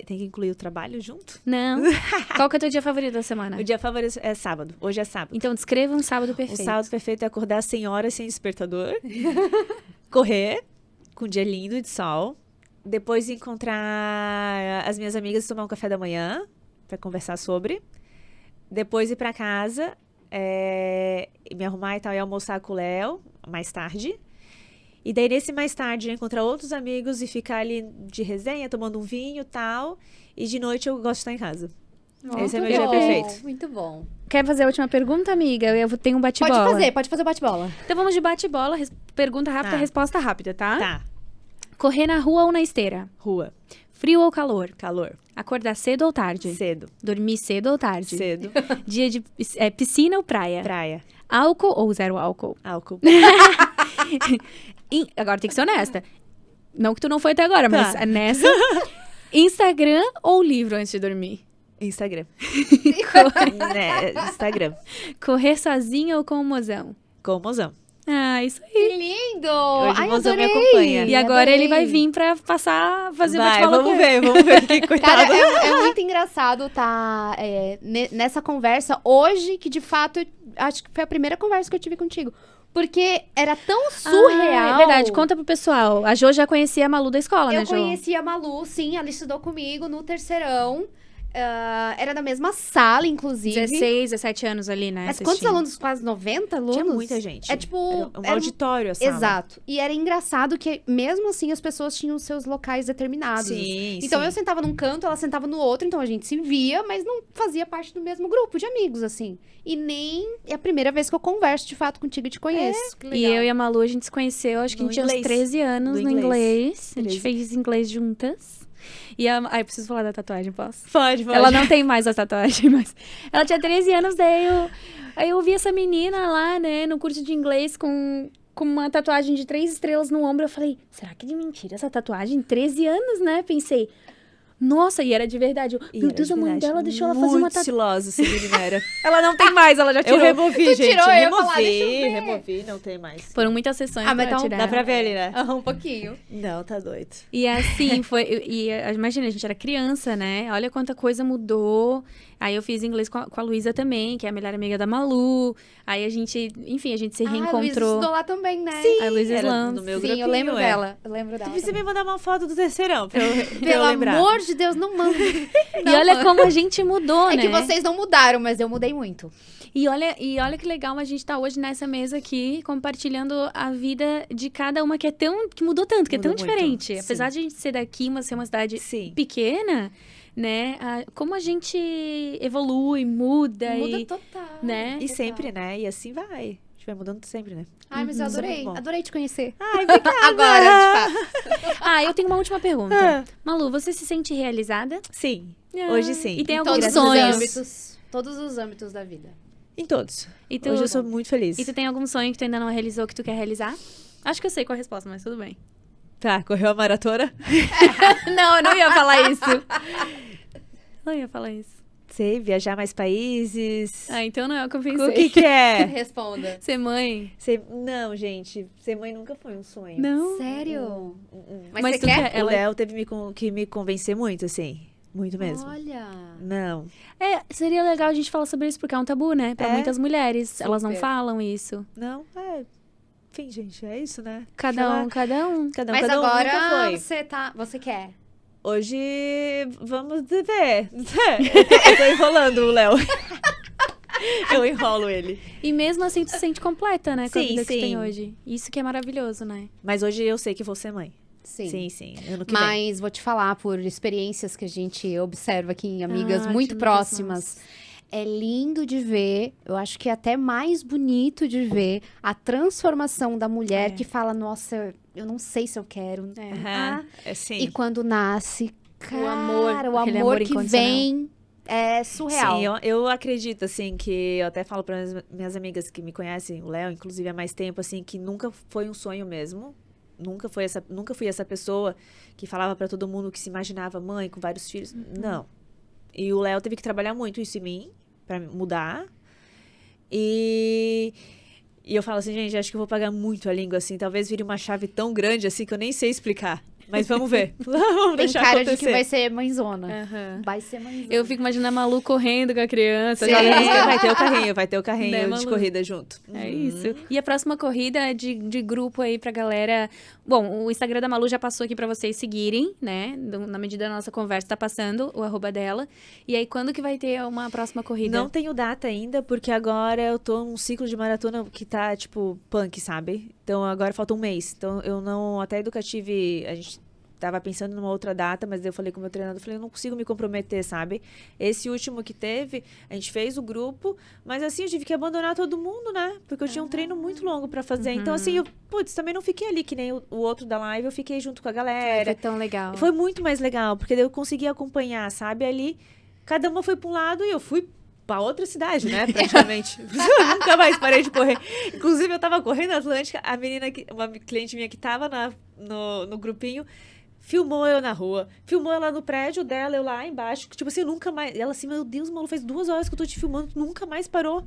Tem que incluir o trabalho junto? Não. Qual que é o teu dia favorito da semana? O dia favorito é sábado. Hoje é sábado. Então, descreva um sábado O perfeito. sábado perfeito é acordar sem hora, sem despertador. Correr, com um dia lindo de sol. Depois encontrar as minhas amigas e tomar um café da manhã, pra conversar sobre. Depois ir pra casa, me arrumar e tal, e almoçar com o Léo, mais tarde. E daí, nesse mais tarde, encontrar outros amigos e ficar ali de resenha, tomando um vinho e tal. E de noite eu gosto de estar em casa. Esse é meu dia perfeito. Muito bom. Quer fazer a última pergunta, amiga? Eu tenho um bate-bola. Pode fazer o bate-bola. Então vamos de bate-bola. Pergunta rápida, Tá. resposta rápida, tá? Tá. Correr na rua ou na esteira? Rua. Frio ou calor? Calor. Acordar cedo ou tarde? Cedo. Dormir cedo ou tarde? Cedo. Dia de piscina ou praia? Praia. Álcool ou zero álcool? Álcool. Agora tem que ser honesta. Não que tu não foi até agora, mas Tá. nessa. Instagram ou livro antes de dormir? Instagram. Instagram. Correr sozinha ou com o mozão? Com o mozão. Ah, isso aí. Que lindo! Hoje o Ai, mozão me adorei. acompanha. E agora Adorei. ele vai vir pra fazer Vai, bate-bola com vamos ele. ver, vamos ver. Que Cara, coitado. é muito engraçado tá nessa conversa hoje, que de fato, eu acho que foi a primeira conversa que eu tive contigo. Porque era tão surreal. Ah, é verdade, conta pro pessoal. A Jo já conhecia a Malu da escola, né, Eu Jo? conheci a Malu, sim, ela estudou comigo no terceirão. Era da mesma sala, inclusive. 16, 17 anos ali, né? Mas vocês quantos tinham? alunos? Quase 90 alunos? Tinha muita gente. É tipo... Era um era auditório, a sala. Exato. E era engraçado que, mesmo assim, as pessoas tinham os seus locais determinados. Sim, Então, sim. eu sentava num canto, ela sentava no outro. Então, a gente se via, mas não fazia parte do mesmo grupo de amigos, assim. E nem é a primeira vez que eu converso, de fato, contigo e te conheço. Que E legal. eu e a Malu, a gente se conheceu, acho que a No gente tinha uns inglês. 13 anos Do no inglês. A gente 13. fez inglês juntas. E eu preciso falar da tatuagem, posso? Pode. Ela não tem mais a tatuagem, mas... Ela tinha 13 anos, aí eu vi essa menina lá, né, no curso de inglês com uma tatuagem de 3 estrelas no ombro. Eu falei, será que é de mentira essa tatuagem? 13 anos, né? Pensei, nossa, e era de verdade. Meu Deus, a mãe dela deixou ela fazer uma Muito tatuagem. estilosa essa menina era. Ela não tem mais, ela já Eu tirou. removi, Tu gente. tirou? Eu ia falar, deixa eu ver. Removi, não tem mais. Foram muitas sessões Ah, mas pra então tirar. Dá pra ver ali, né? Um pouquinho. Não, tá doido. E assim, imagina, a gente era criança, né? Olha quanta coisa mudou. Aí eu fiz inglês com a Luísa também, que é a melhor amiga da Malu. Aí a gente, enfim, a gente se A Luísa reencontrou. estudou lá também, né? A Luísa Era Slam. no meu Sim, grupinho, eu lembro é. dela. Eu lembro dela. Tu precisa também. me mandar uma foto do terceirão pra eu Pelo lembrar. amor de Deus, não manda. E olha como a gente mudou, É né? que vocês não mudaram, mas eu mudei muito. E olha que legal a gente tá hoje nessa mesa aqui, compartilhando a vida de cada uma que mudou tanto, que é tão Mudou muito, diferente. sim. Apesar de a gente ser daqui, ser uma cidade Sim. pequena, né? Como a gente evolui, muda Muda e... total. né? E Total. sempre, né? E assim vai. A gente vai mudando sempre, né? Ai, mas eu Isso é adorei. muito bom. Adorei te conhecer. Ai, obrigada. Agora, de fato. Ah, eu tenho uma última pergunta. Ah. Malu, você se sente realizada? Sim, Ah, hoje sim. E tem Em alguns todos sonhos? os âmbitos. Todos os âmbitos da vida. Em todos. E tu, Hoje eu sou muito feliz. e tu tem algum sonho que tu ainda não realizou, que tu quer realizar? Acho que eu sei qual a resposta, mas tudo bem. Tá, correu a maratona? Não, eu não ia falar isso. Não ia falar isso. Sei, viajar mais países. Ah, então não é o que eu O pensei. que é? Responda. Ser mãe. Não, gente, ser mãe nunca foi um sonho. Não. Sério? Mas Mas você tu quer? quer? O Léo teve que me convencer muito, assim. Muito mesmo. Olha. Não. Seria legal a gente falar sobre isso, porque é um tabu, né? Pra É. muitas mulheres. Elas não Super. falam isso. Não, enfim, gente, é isso, né? Sei Cada lá. um, cada um. Cada um, Mas cada um nunca agora foi. você quer? Hoje, vamos ver. Eu tô enrolando o Léo. Eu enrolo ele. E mesmo assim, tu se sente completa, né? Com a Sim, vida que tu tem sim. hoje. Isso que é maravilhoso, né? Mas hoje eu sei que vou ser mãe. Sim. Sim. Ano que vem. Mas vou te falar por experiências que a gente observa aqui em amigas Ah, muito de amigas próximas. É lindo de ver, eu acho que é até mais bonito de ver a transformação da mulher É. que fala, nossa, eu não sei se eu quero. É. Aham, sim. E quando nasce, cara, amor, o aquele amor amor que incondicional. vem é surreal. Sim, eu acredito, assim, que eu até falo para minhas amigas que me conhecem, o Léo, inclusive, há mais tempo, assim, que nunca foi um sonho mesmo. Nunca fui essa pessoa que falava para todo mundo que se imaginava mãe com vários filhos. Não. E o Léo teve que trabalhar muito isso em mim, para mudar. E eu falo assim, gente, acho que eu vou pagar muito a língua, assim. Talvez vire uma chave tão grande, assim, que eu nem sei explicar. Mas vamos ver. Vamos Tem deixar cara acontecer. de que vai ser mãezona. Aham. Vai ser mãezona. Eu fico imaginando a Malu correndo com a criança. Sim. já- Vai ter o carrinho Né, de Malu? corrida junto. É isso. E a próxima corrida é de grupo aí pra galera. Bom, o Instagram da Malu já passou aqui pra vocês seguirem, né? Na medida da nossa conversa, tá passando o @ dela. E aí, quando que vai ter uma próxima corrida? Não tenho data ainda, porque agora eu tô num ciclo de maratona que tá, tipo, punk, sabe? Então, agora falta um mês. Então, eu não... Até Educative, a gente tava pensando numa outra data, mas eu falei com o meu treinador, eu falei, eu não consigo me comprometer, sabe? Esse último que teve, a gente fez o grupo, mas assim, eu tive que abandonar todo mundo, né? Porque eu tinha um treino muito longo pra fazer. Então, assim, eu, também não fiquei ali, que nem o outro da live, eu fiquei junto com a Ai, galera. foi tão legal. Foi muito mais legal, porque daí eu consegui acompanhar, sabe? Ali, cada uma foi pra um lado e eu fui pra outra cidade, né? Praticamente. Eu nunca mais parei de correr. Inclusive, eu tava correndo na Atlântica, a menina, uma cliente minha que tava no grupinho, filmou eu na rua, filmou ela no prédio dela, eu lá embaixo, tipo assim, nunca mais... Ela assim, meu Deus, Malu, faz 2 horas que eu tô te filmando, tu nunca mais parou.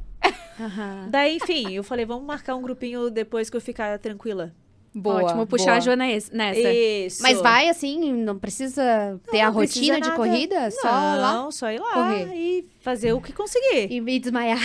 Aham. Daí, enfim, eu falei, vamos marcar um grupinho depois que eu ficar tranquila. Boa, Ótimo, puxar boa. a Jo nessa. Isso. Mas vai assim, não precisa ter a Não precisa rotina de nada. corrida? Só lá Não, só ir lá correr. e fazer o que conseguir. e me desmaiar.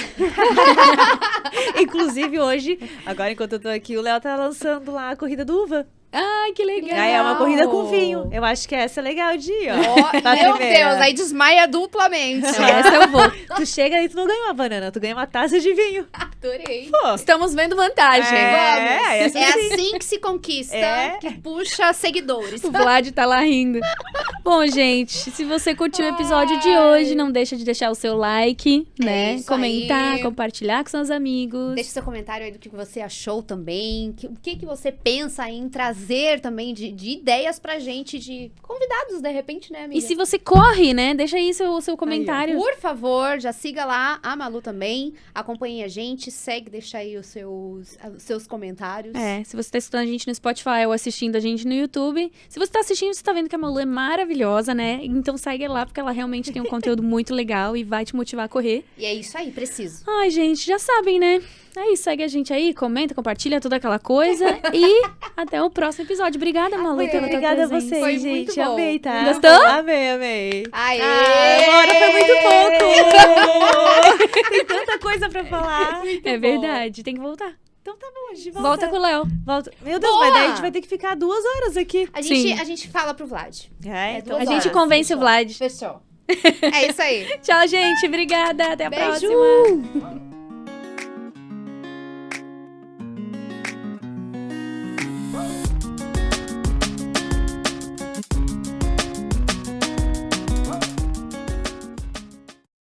Inclusive, hoje, agora enquanto eu tô aqui, o Léo tá lançando lá a corrida do uva. Ai, que legal. Aí é uma corrida com vinho. Eu acho que essa é legal de ir, ó. Ó, Pra meu primeira. Deus, aí desmaia duplamente. Essa eu vou. Tu chega e tu não ganha uma banana, tu ganha uma taça de vinho. Adorei. Pô, Estamos vendo vantagem. É, Vamos. essa É sim. assim que se conquista, É. que puxa seguidores. O Vlad tá lá rindo. Bom, gente, se você curtiu o episódio de hoje, não deixa de deixar o seu like, né? isso Comentar, aí. compartilhar com seus amigos. Deixe seu comentário aí do que você achou também. O que você pensa em trazer também de ideias pra gente, de convidados, de repente, né, amiga? E se você corre, né? Deixa aí seu comentário. Por favor, já siga lá a Malu também. Acompanhe a gente, segue, deixa aí os seus comentários. É, se você tá escutando a gente no Spotify ou assistindo a gente no YouTube, se você tá assistindo, você tá vendo que a Malu é maravilhosa, né? Então segue lá, porque ela realmente tem um conteúdo muito legal e vai te motivar a correr. E é isso aí, preciso. Ai, gente, já sabem, né? É isso, segue a gente aí, comenta, compartilha, toda aquela coisa. E até o próximo episódio. Obrigada, Malu, Muito pela tua obrigada a presença. vocês, Foi gente. muito bom. Amei, tá? Gostou? Amei. Aê! Uma hora foi muito pouco. Tem tanta coisa pra falar. É verdade, tem que voltar. Então tá bom, a gente volta. Volta com o Léo. Volta. Meu Deus, Boa! mas daí a gente vai ter que ficar 2 horas aqui. A Sim. gente fala pro Vlad. É, então duas A gente horas. convence o Vlad. Fechou. É isso aí. Tchau, gente. Obrigada. Até a Beijo! próxima.